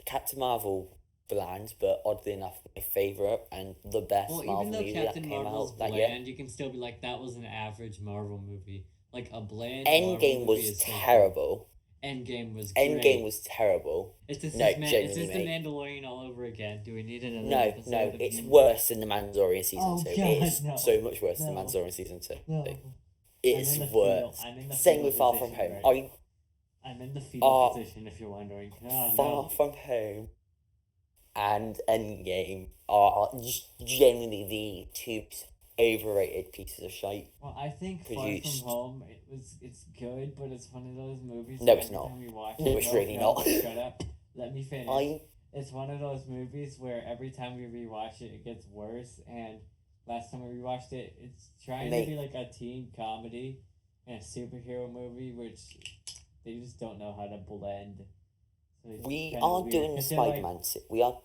A: Captain Marvel bland, but oddly enough, my favorite and the best
B: Well,
A: Marvel
B: even though
A: movie
B: Captain
A: that came
B: Marvel's
A: out that year.
B: bland, you can still be like, that was an average Marvel movie. Like a bland
A: Endgame
B: Marvel movie
A: was
B: is
A: terrible.
B: Endgame was
A: Endgame
B: great.
A: was terrible.
B: It's just
A: No,
B: it's
A: genuinely,
B: just the
A: mate.
B: Mandalorian all over again. Do we need another
A: No,
B: episode?
A: no,
B: of
A: it's
B: you?
A: worse than the Mandalorian season
B: Oh,
A: 2.
B: God,
A: It is
B: no.
A: so much worse than
B: No.
A: Mandalorian season 2.
B: No.
A: It
B: I'm
A: is
B: in the
A: worse.
B: fetal- I'm in the
A: Same
B: fetal
A: with Far From
B: position
A: Home.
B: right I'm in the fetal position, if you're wondering. Oh,
A: Far
B: no.
A: From Home and Endgame are genuinely the two overrated pieces of shite.
B: Well, I think
A: produced.
B: Far From Home, it's good, but it's one of those movies.
A: No,
B: where
A: it's
B: every
A: not.
B: Time you watch
A: No,
B: it,
A: it's really
B: no,
A: not.
B: Shut up. Let me finish.
A: I
B: It's one of those movies where every time we rewatch it, it gets worse. And last time we rewatched it, it's trying to be like a teen comedy and a superhero movie, which they just don't know how to blend. So it's
A: we
B: kinda
A: are
B: weird,
A: doing the
B: 'cause they're like,
A: Spider-Man. We are.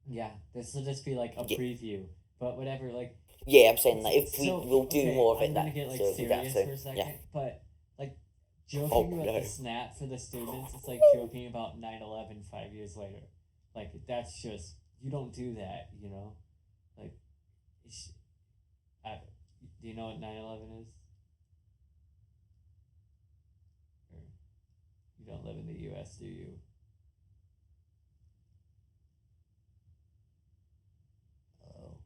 B: yeah, this will just be like a
A: Yeah.
B: preview. But whatever, like,
A: Yeah, I'm saying that
B: it's
A: if we
B: so-
A: will do
B: okay,
A: more of it,
B: I'm gonna
A: then
B: get like
A: so we
B: serious
A: get
B: for a
A: so
B: second,
A: yeah.
B: but like joking
A: Oh,
B: about
A: no.
B: the snap for the students, it's like joking about 9/11 5 years later. Like that's just you don't do that, you know. Like, do you know what 9/11 is? Or you don't live in the U.S., do you? Oh,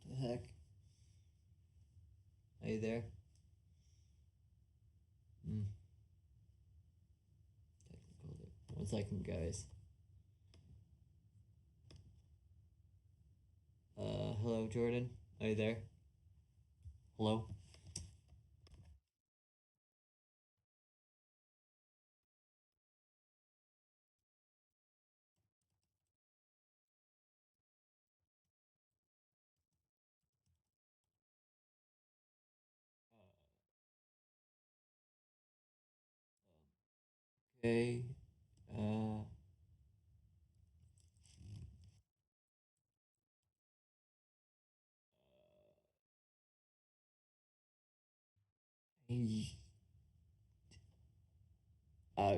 B: what the heck? Are you there? Technical. 1 second, guys. Hello, Jordan. Are you there? Hello? Okay. Uh.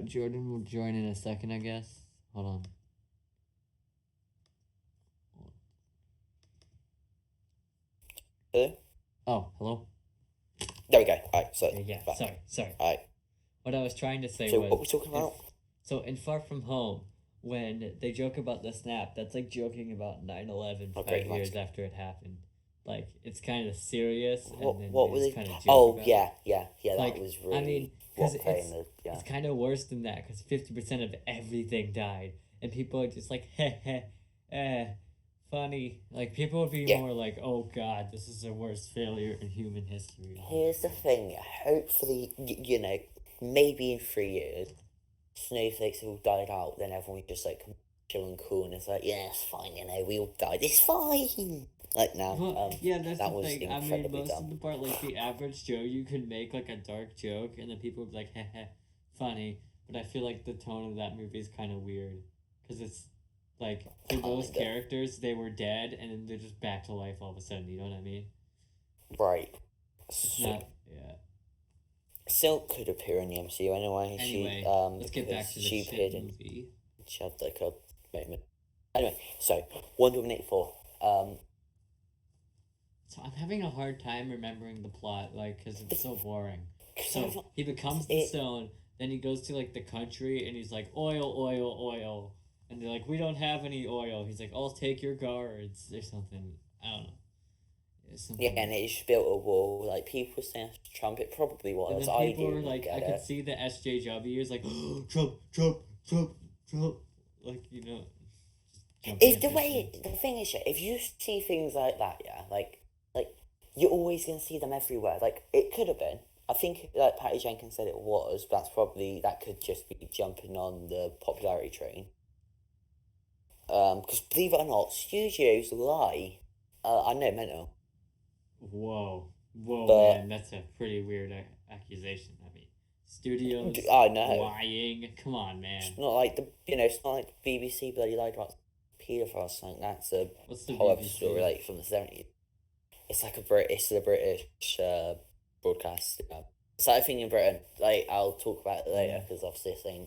B: Jordan will join in a second, I guess. Hold on.
A: Hello?
B: Oh, hello?
A: There we go. Alright, so
B: Okay, yeah,
A: back.
B: sorry.
A: Alright.
B: What I was trying to say
A: So
B: was...
A: what we're talking about?
B: So in Far From Home, when they joke about the snap, that's like joking about 9/11
A: great,
B: 5 years after it happened. Like, it's kind of serious,
A: What
B: and then
A: what
B: they
A: was
B: just
A: it?
B: kind of joke
A: Oh
B: about
A: yeah,
B: it.
A: yeah,
B: Like,
A: that was really
B: I mean, because
A: what playing the
B: it's kind of worse than that, because 50% of everything died, and people are just like, heh heh, funny. Like, people would be
A: Yeah.
B: more like, oh god, this is the worst failure in human history.
A: Here's the thing, hopefully, you know, maybe in 3 years, snowflakes have all died out, then everyone just like chill and cool, and it's like, yeah, it's fine, you know, we all died, it's fine. Like now,
B: Well, yeah, that's
A: that
B: the
A: was
B: thing. I mean,
A: incredibly
B: most
A: dumb.
B: of the part, like the average Joe, you could make like a dark joke, and then people would be like, heh heh, funny. But I feel like the tone of that movie is kind of weird, because it's like for those
A: Kinda.
B: characters, they were dead, and then they're just back to life all of a sudden. You know what I mean?
A: Right.
B: It's not. Yeah.
A: Silk could appear in the MCU anyway.
B: Anyway, let's get back
A: because
B: to the
A: she
B: shit
A: appeared in,
B: movie.
A: she had like a moment. Anyway, so WW84.
B: So I'm having a hard time remembering the plot, like, because it's so boring.
A: So
B: So he becomes the stone, then he goes to like the country, and he's like, oil, and they're like, we don't have any oil. He's like, I'll take your guards or something. I don't know. It's something.
A: yeah, and it just built a wall. Like people saying Trump, it probably was.
B: And then
A: I
B: people were
A: didn't
B: like,
A: get
B: I
A: it.
B: could see the SJWs like, oh, Trump, Trump, Trump, Trump, like, you know, jumping
A: If the
B: at
A: way
B: things.
A: the thing is, yeah, if you see things like that, yeah, like you're always gonna see them everywhere. Like it could have been. I think like Patty Jenkins said it was, but that could just be jumping on the popularity train. Because believe it or not, studios lie. I know mental,
B: Whoa, whoa,
A: but
B: man, that's a pretty weird accusation. I mean, studios
A: I know
B: lying. Come on,
A: it's
B: man.
A: not like it's not like the BBC bloody lied about paedophiles. Like that's a
B: What's the
A: whole other story,
B: BBC?
A: like from the 70s. It's like it's the British broadcast. It's like a thing in Britain. Like I'll talk about it later because obviously it's saying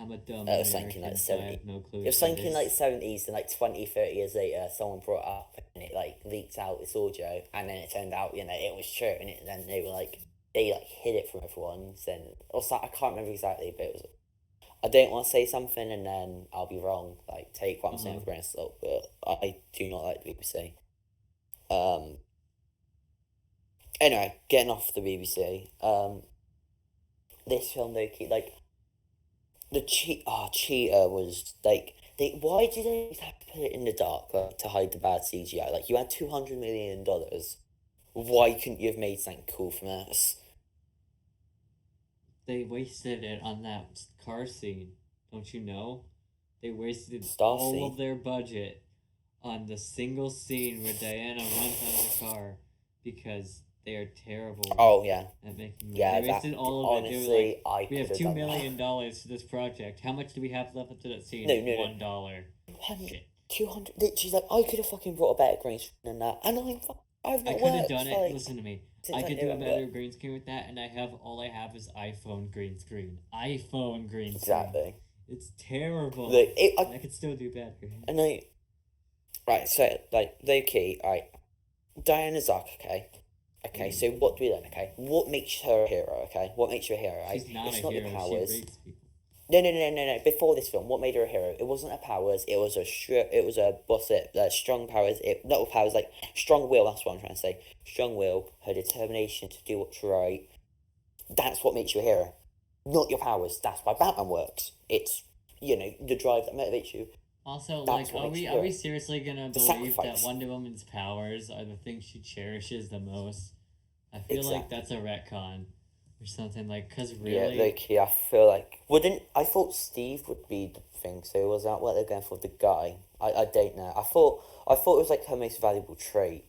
B: I'm a dumb
A: it was something like
B: American,
A: the
B: so I
A: 70s.
B: have no clue
A: It was
B: what that
A: something like
B: is.
A: 70s, and like 20, 30 years later, someone brought it up and it like leaked out this audio, and then it turned out it was true, and then they were like they like hid it from everyone. Then also I can't remember exactly, but it was. I don't want to say something and then I'll be wrong. Like take what I'm saying with a grain of salt, but I do not like the BBC. Um. Anyway, getting off the BBC. This film though, like the cheetah was like they. Why did they have to put it in the dark to hide the bad CGI? Like you had $200 million. Why couldn't you have made something cool from this?
B: They wasted it on that car scene. Don't you know? They wasted
A: Star
B: all
A: scene.
B: of their budget on the single scene where Diana runs out of the car because they are terrible
A: Oh yeah,
B: at making movies.
A: yeah.
B: They
A: That
B: wasted all of it. They were
A: honestly,
B: like,
A: I
B: we
A: could
B: have
A: have
B: $2
A: done
B: million for this project. How much do we have left up to that scene?
A: No, no, no.
B: $1.
A: that.
B: Shit.
A: 200. She's like, I could have fucking brought a better green screen than that, and I've
B: I
A: not
B: could have
A: worked.
B: done it.
A: Like,
B: Listen to me.
A: since
B: I could
A: knew
B: do a
A: it,
B: better
A: but-
B: green screen with that, and all I have is iPhone green screen. iPhone green screen.
A: Exactly.
B: It's terrible.
A: Look,
B: I could still do better.
A: And right, so like low key, right. Diana's arc, okay. Okay, so what do we learn? Okay, what makes her a hero? Okay, what makes her a hero? Right?
B: She's not
A: It's
B: a
A: not
B: hero.
A: your powers.
B: She rapes people.
A: No. Before this film, what made her a hero? It wasn't her powers. It was what's it? Strong powers. Not powers, like strong will. That's what I'm trying to say. Strong will, her determination to do what's right. That's what makes you a hero, not your powers. That's why Batman works. It's the drive that motivates you.
B: Also,
A: That's
B: like,
A: what
B: are
A: makes
B: we
A: you
B: are
A: hero.
B: we seriously gonna
A: The
B: believe that
A: sacrifice.
B: Wonder Woman's powers are the things she cherishes the most? I feel like
A: Exactly.
B: that's a retcon or something. Like, cause
A: Yeah,
B: really,
A: low key, I feel like wouldn't I thought Steve would be the thing. So was that what they're going for? The guy? I don't know. I thought it was like her most valuable trait,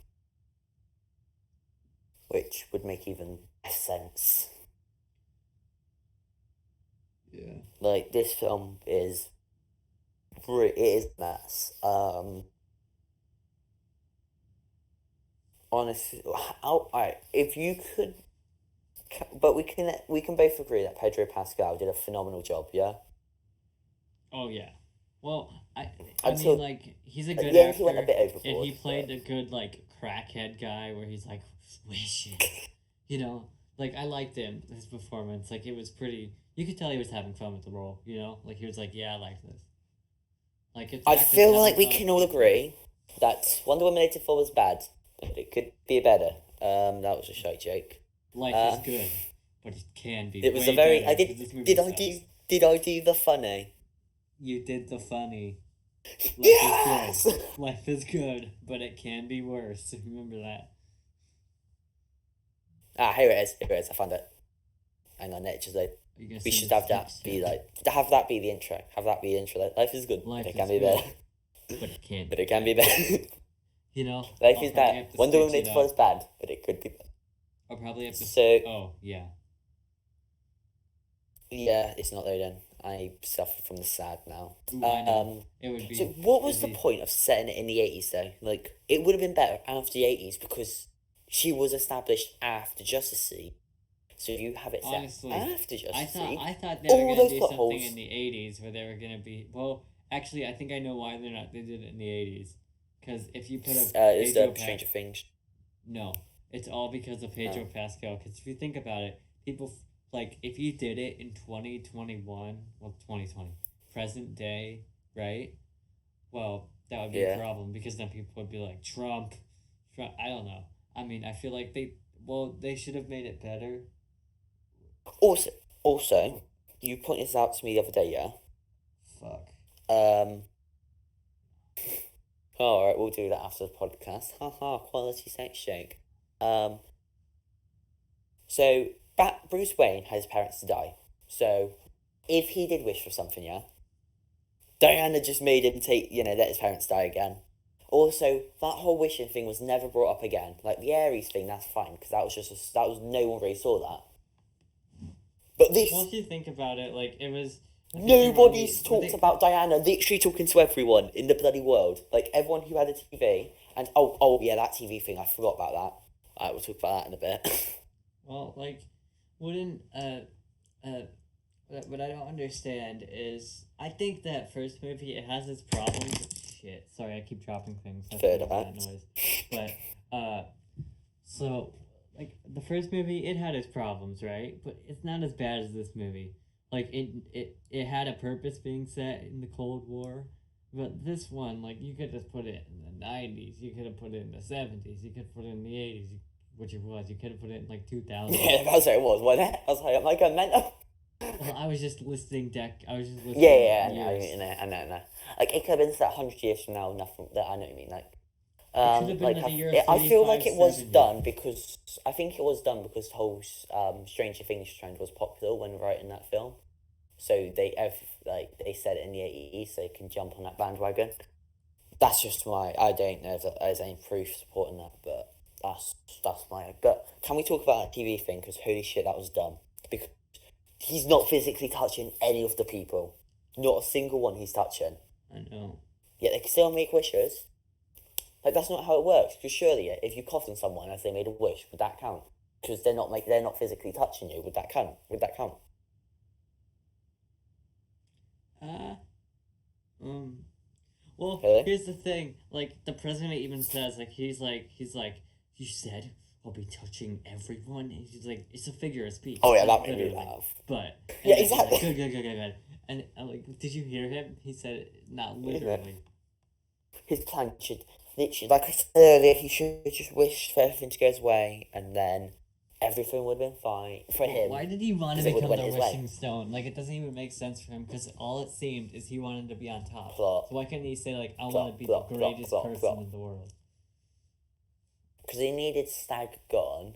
A: which would make even less sense.
B: yeah.
A: Like this film is, it is a mess. Honestly, if you could, but we can both agree that Pedro Pascal did a phenomenal job. Yeah.
B: Oh yeah. Well, I
A: Until-
B: mean, like, he's a
A: at
B: good
A: the end,
B: actor,
A: he went a bit overboard,
B: and he played
A: but-
B: a good like crackhead guy where he's like wishing, Like I liked his performance. Like it was pretty. You could tell he was having fun with the role. Like he was like, yeah, I like this. Like it's.
A: I feel like we can all agree that Wonder Woman 84 was bad, but it could be better. That was a shite joke.
B: Life
A: Uh,
B: is good, but it can be.
A: It was
B: way
A: a very.
B: better,
A: I
B: 'cause this
A: did.
B: movie
A: Did I
B: sucks.
A: do? Did I do the funny?
B: You did the funny. Life
A: Yes.
B: is good. Life is good, but it can be worse. Remember that.
A: Here it is. Here it is. I found it. Hang on, just like
B: Are you gonna
A: we
B: sing
A: should
B: the
A: have that
B: steps?
A: be like have that be the intro. Have that be the intro. Like, life is good,
B: Life
A: but it
B: is
A: can be
B: good.
A: better.
B: But it can't.
A: But it can be better. Life
B: I'll
A: is
B: probably
A: bad.
B: have to
A: Wonder Woman
B: switch it
A: 84
B: up.
A: is bad, but it could be better.
B: I'll probably have to.
A: So
B: Oh yeah.
A: yeah, it's not loading. I suffer from the sad now.
B: Ooh, I know. It would be.
A: So what was the
B: it'd be-
A: point of setting it in the 80s though? Like it would have been better after the 80s because she was established after Justice League. So you have it set
B: Honestly,
A: after Justice League.
B: I thought they
A: All
B: were gonna
A: those
B: do
A: plot
B: something
A: holes.
B: in the '80s where they were gonna be. Well, actually, I think I know why they did it in the '80s. Because if you put a
A: It's
B: Pedro
A: the Stranger Things.
B: No, it's all because of Pedro Pascal. Because if you think about it, like if you did it in 2021, well, 2020, present day, right? Well, that would be a
A: Yeah.
B: problem because then people would be like Trump. I don't know. I mean, I feel like they should have made it better.
A: Also, you pointed this out to me the other day, yeah.
B: Fuck.
A: Alright, we'll do that after the podcast. Haha, quality sex joke. So, Bruce Wayne had his parents to die. So, if he did wish for something, yeah, Diana just made him let his parents die again. Also, that whole wishing thing was never brought up again. Like the Aries thing, that's fine because that was no one really saw that. But this,
B: Once you think about it, like it was.
A: nobody's talked about Diana literally talking to everyone in the bloody world. Like everyone who had a TV, and oh yeah, that TV thing, I forgot about that. Alright, we'll talk about that in a bit.
B: Well, like, wouldn't what I don't understand is I think that first movie it has its problems. Shit, sorry, I keep dropping things. That's
A: Fair
B: why
A: enough.
B: that noise. But so like the first movie, it had its problems, right? But it's not as bad as this movie. Like it had a purpose being set in the Cold War, but this one, like you could just put it in the 90s, you could have put it in the 70s, you could put it in the 80s, which it was. You could have put it in like 2000.
A: Yeah, that's what it was, wasn't it? I was like, am I going mental?
B: Well, I was just listing I was just listing.
A: Yeah,
B: years.
A: I know. Like it could have been set 100 years from now. Nothing. That I know what you mean. Like,
B: It could have been
A: like
B: the year
A: I feel like it was
B: 3570.
A: done because I think it was done because the whole Stranger Things trend was popular when writing that film. So they said it in the 80s, so they can jump on that bandwagon. That's just I don't know if there's any proof supporting that, but that's my. But can we talk about that TV thing? Because holy shit, that was dumb. Because he's not physically touching any of the people. Not a single one he's touching.
B: I know.
A: Yet they can still make wishes. Like that's not how it works. Because surely, if you cough on someone as they made a wish, would that count? Because they're not physically touching you. Would that count? Would that count?
B: Well,
A: Really?
B: here's the thing. Like the president even says, like he's like, you said I'll be touching everyone. And he's like, it's a figure of speech.
A: Oh yeah,
B: not
A: that made me
B: literally.
A: laugh.
B: But
A: Yeah,
B: then he's like,
A: exactly.
B: good. And I'm like, did you hear him? He said, not literally.
A: His plan should literally, like I said earlier, he should just wish for everything to go his way, and then everything would have been fine for him.
B: Why did he want to
A: 'cause it
B: become
A: would've
B: the
A: went his way.
B: wishing stone? Like it doesn't even make sense for him because all it seemed is he wanted to be on top.
A: Plot.
B: So why couldn't he say like I
A: Plot,
B: want to be
A: plot,
B: the
A: plot,
B: greatest
A: plot,
B: person
A: plot.
B: in the world?
A: Because he needed Stag gone.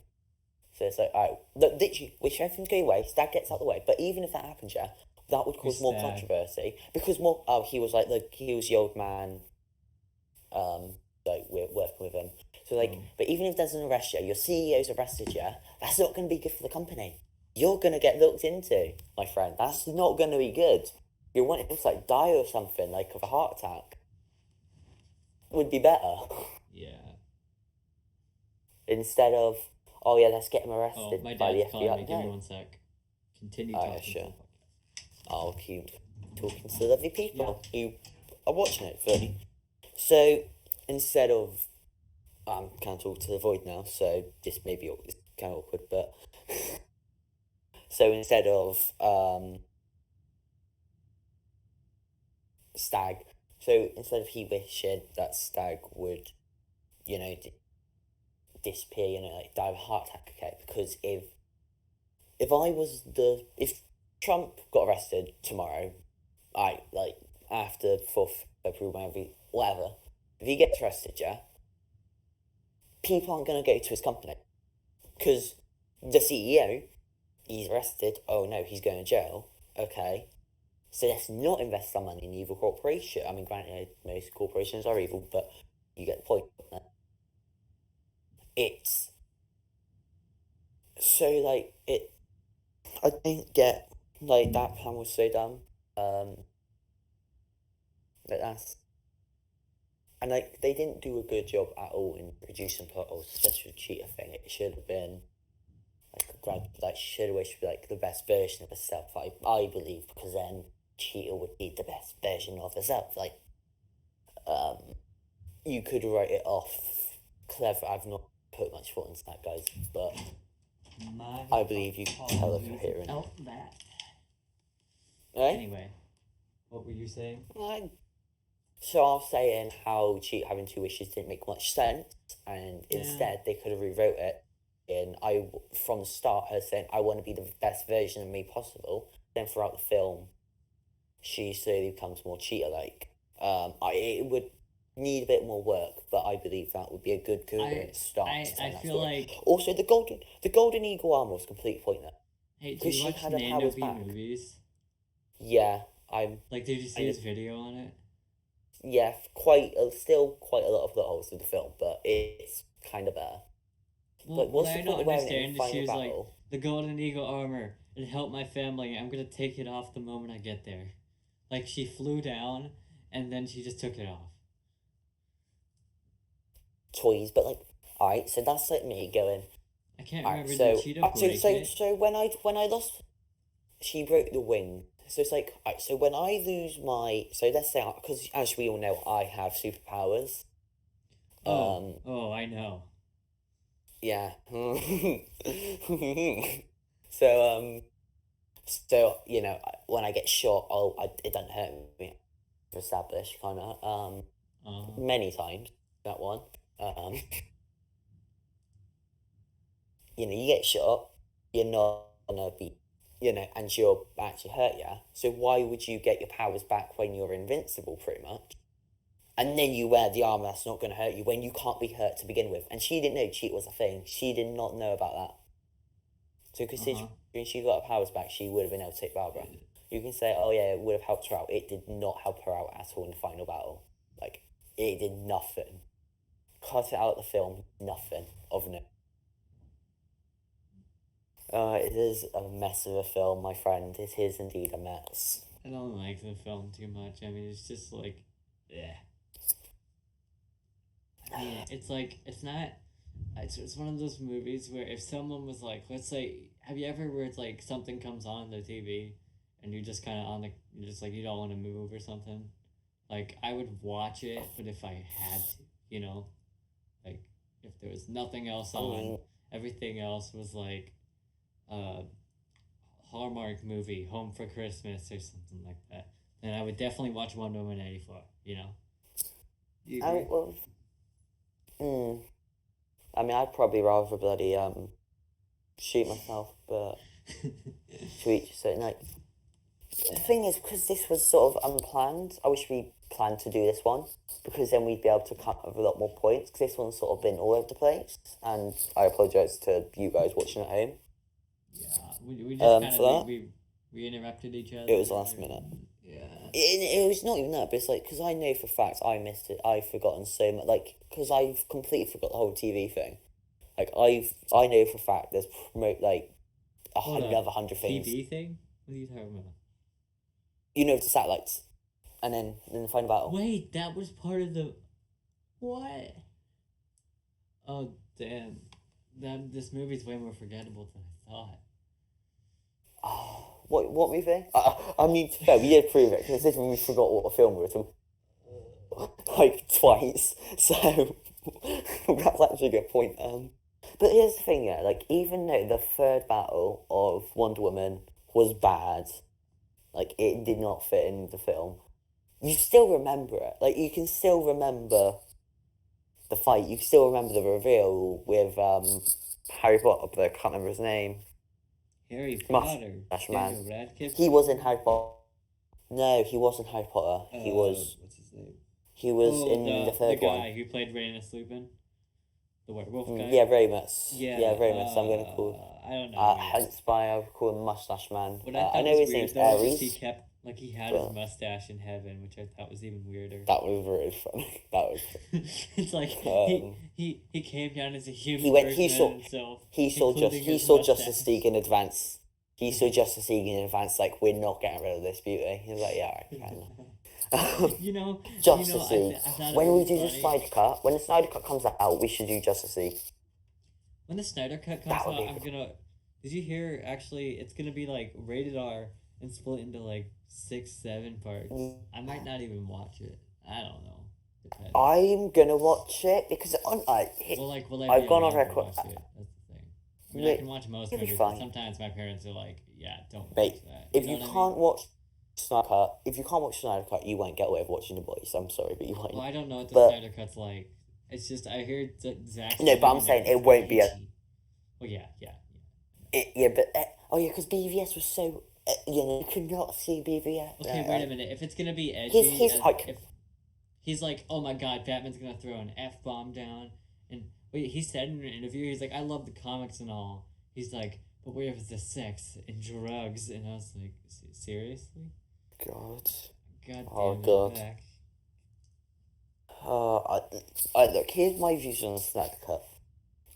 A: So it's like, alright, look, literally, wish everything's going away, Stag gets out of the way. But even if that happens, yeah, that would cause
B: Who's
A: more
B: Stag?
A: controversy. Because he was the old man, like, we're working with him. So, like, but even if there's an arrest, yeah, your CEO's arrested, yeah, that's not going to be good for the company. You're going to get looked into, my friend. That's not going to be good. You want him to, like, die or something, like, of a heart attack. Would be better.
B: Yeah.
A: Instead of, oh yeah, let's get him
B: Oh,
A: arrested
B: my
A: by the
B: dad's calling
A: FBI.
B: me. Give me
A: No.
B: 1 sec. Continue
A: Oh,
B: talking.
A: sure. I'll keep talking to the lovely people who are watching it for me. So instead of, I'm kind of talking to the void now, so this may be it's kind of awkward, but so instead of Stag, so instead of he wishing that Stag would, disappear, like die of a heart attack, okay? Because if Trump got arrested tomorrow, after 4th February, whatever, if he gets arrested, yeah, people aren't going to go to his company. Because the CEO, he's arrested, oh no, he's going to jail, okay. So let's not invest our money in evil corporation. I mean, granted, most corporations are evil, but you get the point. It's so like it. I don't get like that plan was so dumb. But that's and like they didn't do a good job at all in producing plot holes, especially the cheetah thing. It should have been should always be like the best version of herself. I believe because then cheetah would be the best version of herself. Like, you could write it off clever. I've not put much thought into that, guys, but I believe you can tell a coherent.
B: Oh, that.
A: Right?
B: Anyway, what were you saying?
A: So I was saying how having 2 wishes didn't make much sense, and instead they could have rewrote it from the start, her saying, I want to be the best version of me possible. Then throughout the film, she slowly becomes more cheetah-like. need a bit more work, but I believe that would be a good start.
B: I
A: to telling that
B: feel
A: story.
B: like.
A: Also, the golden eagle armor was completely pointless.
B: Hey, do
A: Because
B: you
A: she
B: watch
A: had her
B: Nano
A: powers
B: B
A: back.
B: movies?
A: Yeah, I'm.
B: Like, did you see his video on it?
A: Yeah, still quite a lot of the holes in the film, but it's kind of better.
B: Well,
A: Like, what's
B: what
A: the
B: I
A: point
B: don't
A: of wearing it in
B: understand is
A: final
B: she was like,
A: battle?
B: the Golden Eagle armor, it helped my family. I'm gonna take it off the moment I get there. Like, she flew down, and then she just took it off.
A: Toys, but like, alright, so that's like me going.
B: I can't
A: Alright,
B: remember,
A: so
B: did Cheetah break it?
A: so when I lost, she broke the wing. So it's like, alright, so when I lose so let's say, because as we all know, I have superpowers.
B: Oh, I know.
A: Yeah. So you know, when I get shot, it doesn't hurt me. Established kind of many times that one. You know, you get shot, you're not gonna be, you know, and you'll actually hurt you. So why would you get your powers back when you're invincible, pretty much? And then you wear the armor that's not going to hurt you when you can't be hurt to begin with. And she didn't know cheat was a thing. She did not know about that. So considering she got her powers back, she would have been able to take Barbara. You can say, oh yeah, it would have helped her out. It did not help her out at all in the final battle. Like, it did nothing. Cut it out of the film, nothing of it. It is a mess of a film, my friend. It is indeed a mess.
B: I don't like the film too much. I mean, it's just like, yeah. I mean, it's like, it's not, it's one of those movies where if someone was like, let's say, have you ever where it's like something comes on the TV and you're just kind of you're just like, you don't want to move or something? Like, I would watch it, but if I had to, you know? Like, if there was nothing else on, everything else was like, Hallmark movie, Home for Christmas or something like that, then I would definitely watch Wonder Woman 84, you know? You agree?
A: I mean, I'd probably rather bloody shoot myself, but to each certain, like, the thing is, because this was sort of unplanned, I wish we planned to do this one, because then we'd be able to cover a lot more points, because this one's sort of been all over the place, and I apologise to you guys watching at home.
B: Yeah, we just kind
A: for
B: of, we interrupted each other.
A: It was last minute.
B: Yeah.
A: It was not even that, but it's like, because I know for a fact I missed it, I've forgotten so much, like, because I've completely forgot the whole TV thing. Like, I know for a fact there's, like, another 100 things.
B: TV thing? What are you talking about?
A: You know, the satellites. And then the final battle.
B: Wait, that was part of the... What? Oh, damn. This movie's way more forgettable than I thought.
A: What movie? I mean, we did prove it, because we forgot what the film we were talking like, twice. So, that's actually a good point. But here's the thing, yeah, like, even though the third battle of Wonder Woman was bad, like, it did not fit in the film, you still remember it. Like, you can still remember the fight. You can still remember the reveal with Harry Potter, but I can't remember his name.
B: Harry Potter.
A: Man. He was in Harry Potter. No, he wasn't Harry Potter. He was...
B: What's his name?
A: He was in the third one.
B: The guy who played Remus Lupin. The werewolf guy.
A: Yeah, very much.
B: Yeah,
A: very much. I'm going to call...
B: I don't know.
A: Hence why I would call him Mustache Man.
B: What
A: I know his name's Ares.
B: He kept... Like, he had his mustache in heaven, which I thought was even weirder.
A: That was really funny. That was
B: it's like, he came down as a human
A: he saw Justice League in advance. He saw Justice League in advance, like, we're not getting rid of this beauty. He was like, yeah, alright,
B: you know,
A: Justice League. When we do
B: funny.
A: the Snyder Cut, when the Snyder Cut comes out, we should do Justice League.
B: When the Snyder Cut comes out, I'm gonna... Did you hear, actually, it's gonna be, like, rated R and split into, like, 6, 7 parts. I might not even watch it. I don't know. Depends.
A: I'm gonna watch it because I've gone on record.
B: Watch it. That's the thing. I mean, I can watch most movies, but sometimes my parents are like, "Yeah, don't watch that."
A: If you can't watch Snyder Cut, you won't get away with watching The Boys. I'm sorry, but you won't.
B: Well, I don't know what the Snyder Cut's like. It's just I heard Zack.
A: No, but I'm saying it won't be a.
B: Well, yeah.
A: Because BVS was so. You could not see BVS.
B: Okay, wait a minute. If it's gonna be edgy, he's like, oh my god, Batman's gonna throw an F-bomb down. And wait, he said in an interview, he's like, I love the comics and all. He's like, but where was the sex and drugs? And I was like, seriously?
A: God.
B: God
A: Oh,
B: damn it,
A: God.
B: Zach.
A: Look, here's my views on the Snyder Cut.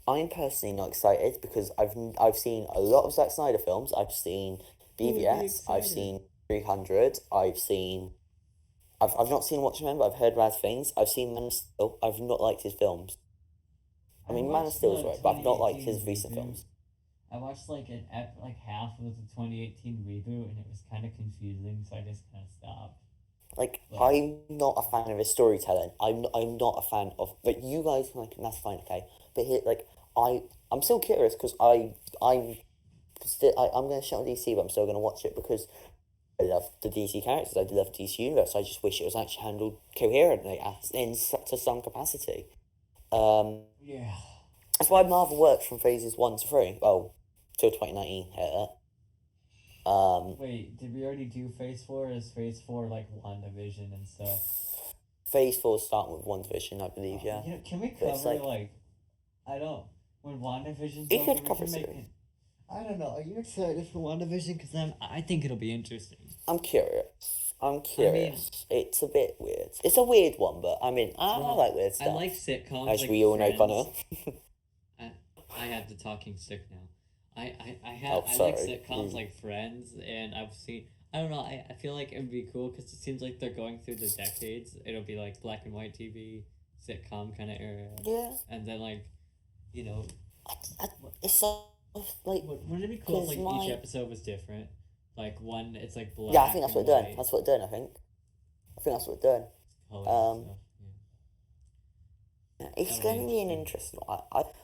A: I'm personally not excited because I've seen a lot of Zack Snyder films. I've seen
B: Who would be
A: BVS. I've
B: excited?
A: seen 300. I've not seen Watchmen, but I've heard bad things. I've seen Man of Steel. I've not liked his films. I mean, Man of
B: watched
A: Steel's
B: the
A: right, but I've not liked
B: 2018
A: his recent
B: reboot.
A: films.
B: I watched like half of the 2018 reboot, and it was kind of confusing, so I just kind of stopped.
A: Like,
B: But
A: I'm not a fan of his storytelling. I'm not a fan of. But you guys like, that's fine, okay. But here, like, I'm still curious because I'm gonna shut on DC, but I'm still gonna watch it because I love the DC characters. I love the DC universe. I just wish it was actually handled coherently to some capacity.
B: yeah.
A: That's why Marvel worked from phases 1 to 3. Well, till 2019 hit.
B: Wait, did we already do Phase 4? Or is Phase 4 like WandaVision and stuff?
A: Phase 4 starting with WandaVision, I believe. Yeah.
B: You know, can we
A: But it's
B: cover
A: like-
B: I don't. When WandaVision's
A: You
B: over,
A: could
B: we
A: cover
B: can make
A: series.
B: it. I don't know. Are you excited for WandaVision? Because I think it'll be interesting.
A: I'm curious. It's a bit weird. It's a weird one, but I mean, I
B: Well,
A: like weird
B: I
A: stuff.
B: like sitcoms.
A: as
B: like
A: we all know,
B: Friends.
A: Connor.
B: I have the talking stick now. I
A: Oh,
B: like
A: sorry.
B: sitcoms like Friends, and I've seen. I don't know. I feel like it would be cool because it seems like they're going through the decades. It'll be like black and white TV, sitcom kind of era,
A: Yeah.
B: and then like, you know,
A: It's so, like.
B: wouldn't it be cool if like
A: Because
B: each episode was different? Like one, it's like black.
A: Yeah, I think that's what
B: and
A: they're doing.
B: white,
A: That's what they're doing, I think. I think that's what they're doing.
B: colors and stuff,
A: It's
B: That'll be
A: going to be an interesting one.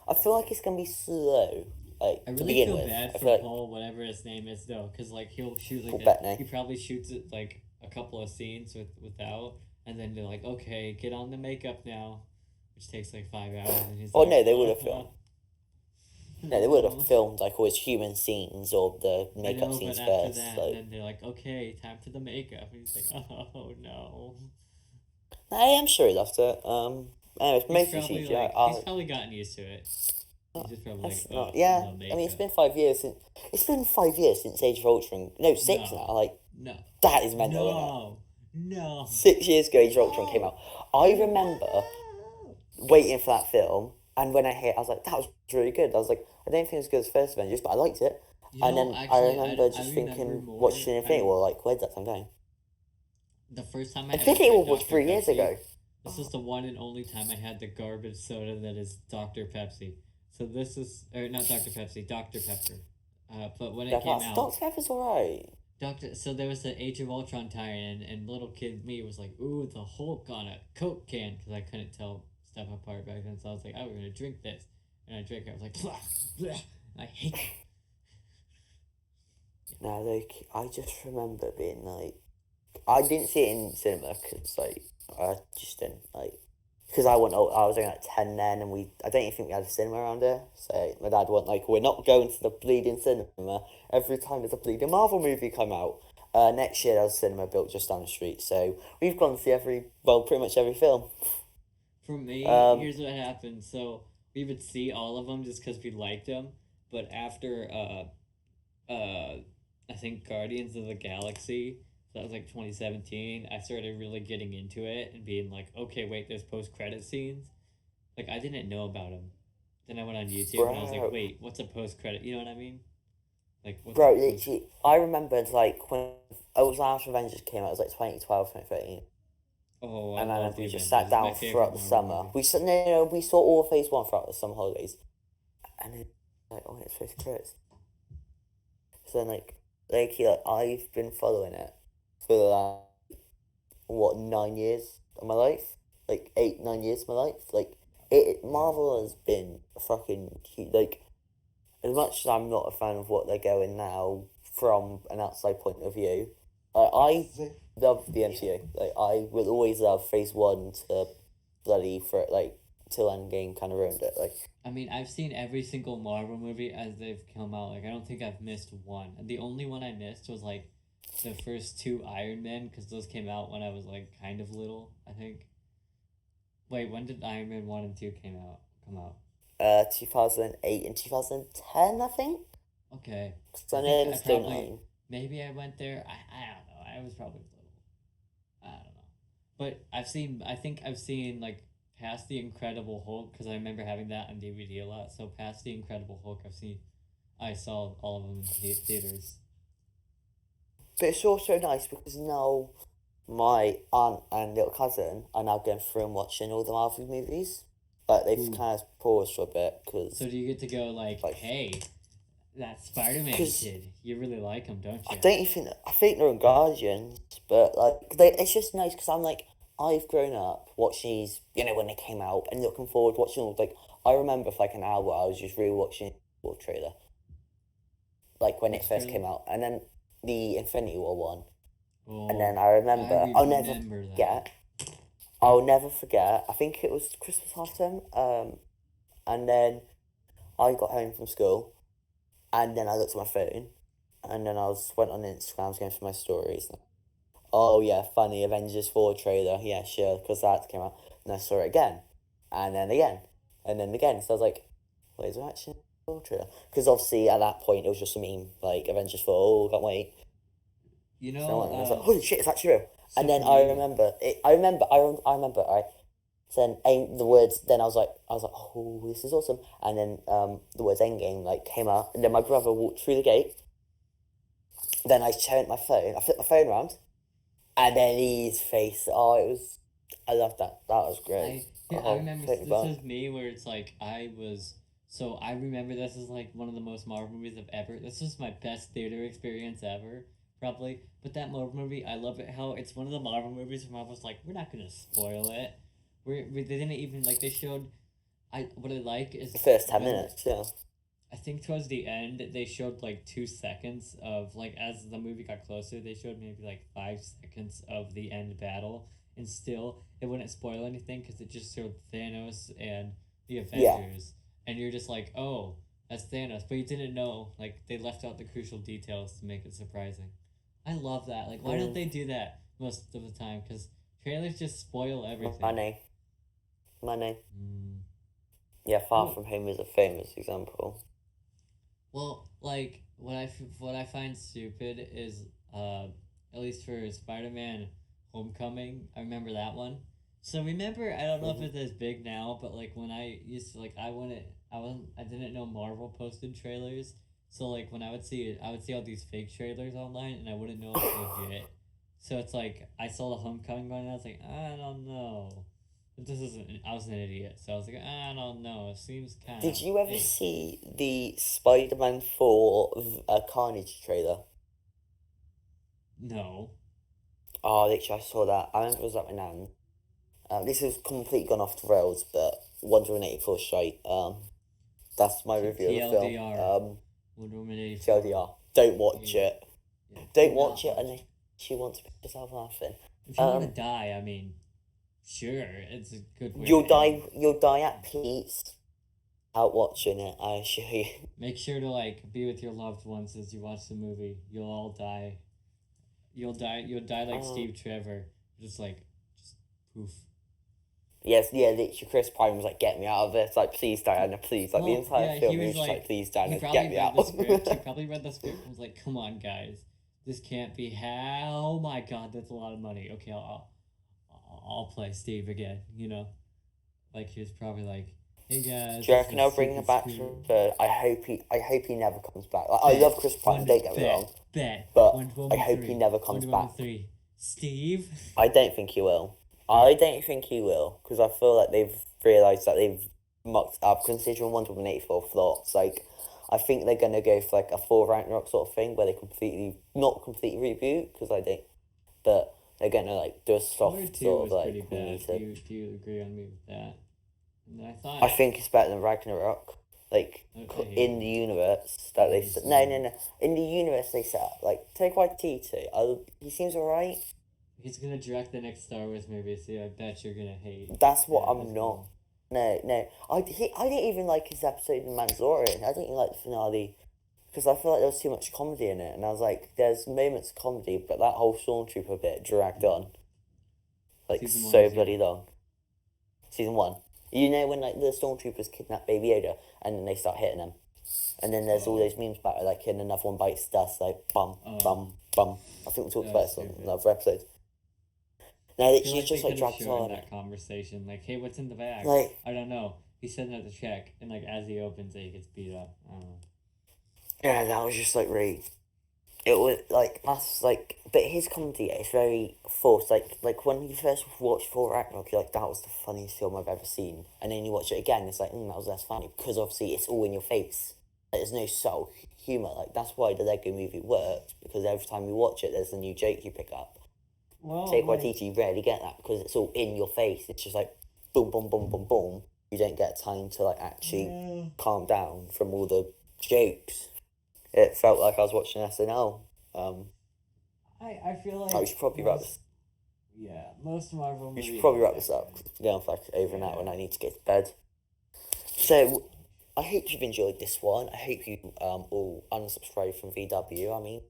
A: I feel like it's going to be slow, like,
B: I
A: to
B: really
A: begin
B: feel
A: with.
B: bad
A: I
B: for
A: feel like,
B: Paul, whatever his name is, though, because like he'll shoot
A: Paul
B: like
A: Bettany.
B: he probably shoots it like a couple of scenes without, and then they're like, okay, get on the makeup now, which takes like 5 hours, and he's
A: Oh,
B: like,
A: no, they would have filmed. No, they would have filmed, like, all his human scenes or the
B: I
A: makeup
B: know,
A: scenes
B: but after
A: first.
B: that,
A: Like,
B: then they're like, okay, time for the makeup, and he's like, oh no.
A: I am sure he loved it. Anyway, it's
B: He's
A: mostly
B: probably
A: CGI.
B: like, he's probably gotten used to it. He's just probably like,
A: That's
B: oh,
A: not, yeah.
B: no
A: I mean, it's
B: makeup.
A: been 5 years since. It's been 5 years since Age of Ultron. No, 6
B: No.
A: now. Like,
B: No.
A: that is mental, isn't it?
B: No.
A: 6 years ago, Age of Ultron came out. I remember waiting for that film, and when I hit, I was like, that was really good. I was like, I don't think it was as good as first Avengers, but I liked it.
B: You
A: And
B: know,
A: then
B: actually,
A: I remember just
B: remember
A: thinking,
B: more-
A: watching Infinity
B: I-
A: War, like, where's that time going?
B: The first time I
A: Infinity
B: ever
A: War
B: tried
A: was
B: Dr.
A: 3 years
B: Pepsi,
A: ago.
B: This is the one and only time I had the garbage soda that is Dr. Pepsi. So this is, or not Dr. Pepsi, Dr. Pepper. But when it came out,
A: Dr. Pepper's alright.
B: So there was the Age of Ultron tie-in, and little kid me was like, ooh, the Hulk on a Coke can, because I couldn't tell stuff apart back then, so I was like, oh, we're gonna drink this. And I drank it, I was like, blah, blah, I hate it.
A: No, like, I just remember being like, I didn't see it in cinema because, like, I just didn't, like, because I was only like 10 then, and I don't even think we had a cinema around here, so my dad went like, we're not going to the bleeding cinema every time there's a bleeding Marvel movie come out. Next year there's a cinema built just down the street, so we've gone to see pretty much every film.
B: For me, here's what happened. So we would see all of them just because we liked them, but after I think Guardians of the Galaxy, that was like 2017, I started really getting into it and being like, okay, wait, there's post-credit scenes. Like, I didn't know about them. Then I went on YouTube and I was like,
A: Bro.
B: wait, what's a post-credit? You know what I mean? Like, what's
A: Bro,
B: a post-
A: literally, I remembered, like, when Last Avengers came out, it was like 2012, 2013.
B: Oh, I
A: And then
B: love
A: we
B: the
A: just
B: Avengers.
A: sat
B: It's my
A: down
B: favorite
A: throughout the
B: Marvel
A: summer.
B: movie.
A: We saw all phase 1 throughout the summer holidays. And then, like, oh, it's post credits. So then, like, I've been following it for the last, 9 years of my life? Like, 8, 9 years of my life? Like, Marvel has been fucking huge. Like, as much as I'm not a fan of what they're going now from an outside point of view, I love the MCU. Like, I will always love phase 1 to bloody, till Endgame kind of ruined it. Like,
B: I mean, I've seen every single Marvel movie as they've come out. Like, I don't think I've missed one. And the only one I missed was, like, the first 2 Iron Men, because those came out when I was, like, kind of little, I think. Wait, when did Iron Man 1 and 2 come out?
A: 2008 and 2010, I think.
B: Okay.
A: Because I
B: I
A: know
B: think
A: it
B: I
A: was
B: probably maybe I went there. I don't know. I was probably little. I don't know. But I think I've seen like past the Incredible Hulk because I remember having that on DVD a lot. So past the Incredible Hulk, I saw all of them in theaters.
A: But it's also nice because now my aunt and little cousin are now going through and watching all the Marvel movies. Like they've
B: Ooh.
A: kind of paused for a bit because.
B: So do you get to go like,
A: Like-
B: hey, that Spider-Man
A: 'Cause-
B: kid, you really like him, don't you?
A: I think they're in Guardians, but like it's just nice because I'm like I've grown up watching these, when they came out and looking forward watching all like I remember for like an hour I was just rewatching the trailer, like when it
B: Which
A: first
B: trailer?
A: came out, and then the Infinity War one,
B: Oh,
A: and then I remember I'll never
B: remember that.
A: forget. I'll never forget. I think it was Christmas half term, and then I got home from school, and then I looked at my phone, and then went on Instagram, I was going through my stories. Oh yeah, funny Avengers 4 trailer. Yeah, sure, because that came out. And I saw it again. And then again. And then again. So I was like, wait, is there actually a 4 trailer? Because obviously at that point it was just a meme, like Avengers 4, oh, can't wait.
B: You
A: So I
B: know,
A: went and I was like, holy shit, it's actually real.
B: so
A: And then
B: for
A: I
B: me-
A: remember, right? So then the words, then I was like, oh, this is awesome. And then the words Endgame like came out. And then my brother walked through the gate. Then I turned my phone, I flipped my phone around. And then his face, I loved that. That was great.
B: I remember
A: take me
B: this
A: back.
B: is me where it's like I remember this is like one of the most Marvel movies I've ever. This was my best theater experience ever, probably. But that Marvel movie, I love it how it's one of the Marvel movies where Marvel's like, we're not gonna spoil it. They didn't even like they showed. What I like is
A: The first 10
B: remember-
A: minutes, yeah.
B: I think towards the end they showed like 2 seconds of like as the movie got closer they showed maybe like 5 seconds of the end battle and still it wouldn't spoil anything because it just showed Thanos and the Avengers and you're just like oh that's Thanos but you didn't know like they left out the crucial details to make it surprising. I love that like why don't they do that most of the time because trailers just spoil everything.
A: Money.
B: Mm.
A: Yeah, Far
B: Well-
A: From Home is a famous example.
B: Well, like what I find stupid is at least for Spider-Man Homecoming, I remember that one. So remember, I don't know if it's as big now, but like when I used to like I didn't know Marvel posted trailers. So like when I would see it, I would see all these fake trailers online and I wouldn't know it's legit. So it's like I saw the Homecoming one and I was like, I don't know. I was an idiot, so I was like, I don't know. It seems kind of.
A: Did you ever see the Spider-Man 4 Carnage trailer?
B: No.
A: Oh, literally, I saw that. I remember it was at my nan. This has completely gone off the rails, but WW84 shite. That's my review of the film.
B: TLDR. Wonder Woman 84.
A: TLDR. Don't watch
B: Yeah.
A: it.
B: Yeah,
A: Don't
B: do
A: watch
B: not
A: it unless you want to pick yourself laughing.
B: If you want to die, I mean, sure, it's a good way.
A: You'll
B: to
A: die.
B: end.
A: You'll die at peace. Out watching it, I assure you.
B: Make sure to like be with your loved ones as you watch the movie. You'll all die. You'll die. You'll die like Steve Trevor, just poof.
A: Yes, yeah. Literally, Chris Pine was like, "Get me out of this! Like, please, Diana, please!" Like the
B: Well,
A: entire
B: yeah,
A: film,
B: he
A: he
B: was
A: was just
B: like-
A: like, "Please,
B: He
A: Diana,
B: probably
A: get me
B: read
A: out."
B: the script. He probably read the script and was like, "Come on, guys, this can't be. Oh my God, that's a lot of money. Okay, I'll play Steve again. You know, like he was probably like, hey guys.
A: Do you reckon
B: this
A: I'll
B: is
A: bring him
B: super
A: back
B: screwed."
A: for third? I hope he never comes back. Like, I
B: Bet.
A: love Chris Pine. Don't get me wrong,
B: Bet.
A: but
B: Wonder
A: I
B: Woman
A: hope
B: 3.
A: he never comes
B: Wonder Woman
A: back.
B: 3. Steve.
A: I don't think he will. I don't think he will because I feel like they've realised that they've mucked up considering Wonder Woman 84 flops. Like, I think they're gonna go for like a full Ragnarok sort of thing where they not completely reboot because I don't, but they're gonna like do a
B: Thor
A: soft
B: 2
A: sort
B: was
A: of
B: pretty
A: like. We
B: bad.
A: need to-
B: Do you agree on me with that? And I thought.
A: I think it's better than Ragnarok. Like
B: Okay.
A: in the universe that they
B: Yes.
A: no in the universe they set up like Taika Waititi. He seems alright.
B: He's gonna direct the next Star Wars movie, so I bet you're gonna hate.
A: That's what
B: that
A: I'm
B: as
A: not.
B: well.
A: No. I didn't even like his episode in Mandalorian. I didn't even like the finale because I feel like there was too much comedy in it, and I was like, there's moments of comedy, but that whole Stormtrooper bit dragged on, like
B: Season one
A: so
B: was
A: bloody long. Season 1. You know when, like, the stormtroopers kidnap Baby Yoda, and then they start hitting him? And then there's all those memes about it, like, in another one bites dust, like, bum, bum, bum. I think we talked about this on another episode. No,
B: I feel
A: she's just,
B: they
A: like,
B: could've
A: drags
B: shortened
A: on.
B: that conversation. Like, hey, what's in the bag?
A: Like,
B: I don't know. He's sitting at the check, and, like, as he opens it, he gets beat up. I don't know.
A: yeah, that was just, like, really... It was, like, that's, like... But his comedy is very forced. Like when you first watched Thor Ragnarok, you're like, that was the funniest film I've ever seen. And then you watch it again, it's like, that was less funny. Because, obviously, it's all in your face. Like, there's no subtle humour. Like, that's why the Lego movie works. Because every time you watch it, there's a new joke you pick up.
B: Well,
A: Take Waititi, you rarely get that. Because it's all in your face. It's just like, boom, boom, boom, boom, boom. You don't get time to, like, actually calm down from all the jokes. It felt like I was watching SNL.
B: I feel like
A: we should probably wrap this.
B: Yeah, most Marvel
A: We
B: movies.
A: should probably wrap this up. We're going for like over an hour, and I need to get to bed. So, I hope you've enjoyed this one. I hope you all unsubscribe from VW. I mean,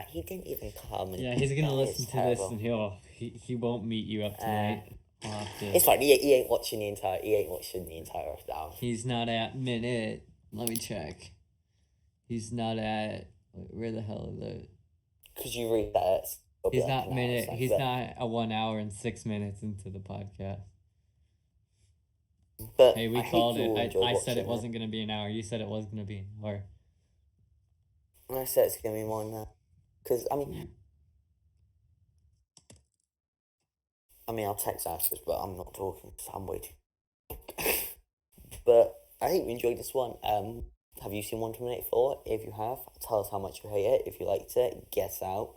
A: he didn't even come. And
B: Yeah, he's gonna listen to this,
A: terrible.
B: and he won't meet you up tonight. I'll have to...
A: It's fine. He ain't watching the entire. He ain't watching the entire down.
B: He's not at minute. Let me check. He's not at. Where the hell is it?
A: Because you read that.
B: He's not minute. He's not a 1 hour and 6 minutes into the podcast.
A: But
B: hey, we called it. I said it wasn't gonna be an hour. You said it was gonna be an hour.
A: I said it's gonna be more than that. Because I'll text Ashes, but I'm not talking because I'm waiting. But I hope you enjoyed this one. Have you seen WW84? If you have, tell us how much you hate it. If you liked it, guess out.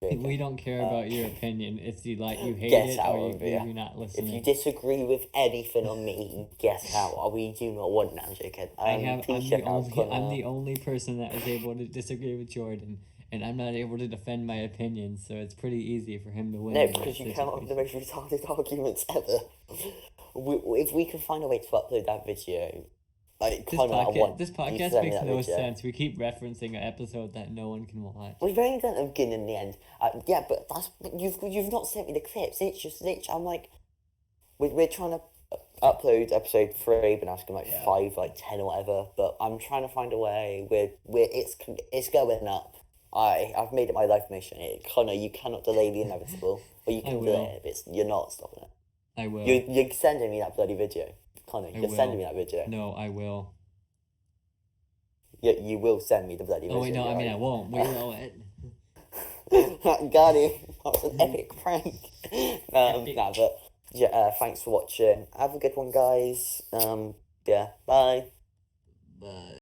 B: We don't care about your opinion. If you hate
A: Guess
B: it,
A: out
B: or
A: of
B: you
A: it.
B: do not listen.
A: If you disagree with anything on me, guess out. We do not want that, joking.
B: I'm the only person that is able to disagree with Jordan, and I'm not able to defend my opinion, so it's pretty easy for him to win.
A: No, because you come up with the most retarded arguments ever. If we can find a way to upload that video, like,
B: this podcast makes no sense. We keep referencing an episode that no one can watch.
A: We've only done the beginning and the end. Yeah, but you've not sent me the clips. It's just literally, I'm like, we're trying to upload episode 3, but asking like 5, like 10 or whatever. But I'm trying to find a way where it's going up. I've made it my life mission. Connor, you cannot delay the inevitable. Or you can delay it, but you're not stopping it.
B: I will.
A: You're sending me that bloody video. Connor, you're sending me that video.
B: No, I will.
A: Yeah, you will send me the bloody video.
B: Oh, wait, no, I mean, I won't. We know it.
A: Got him. That was an epic prank. But yeah, thanks for watching. Have a good one, guys. Yeah, bye.
B: Bye.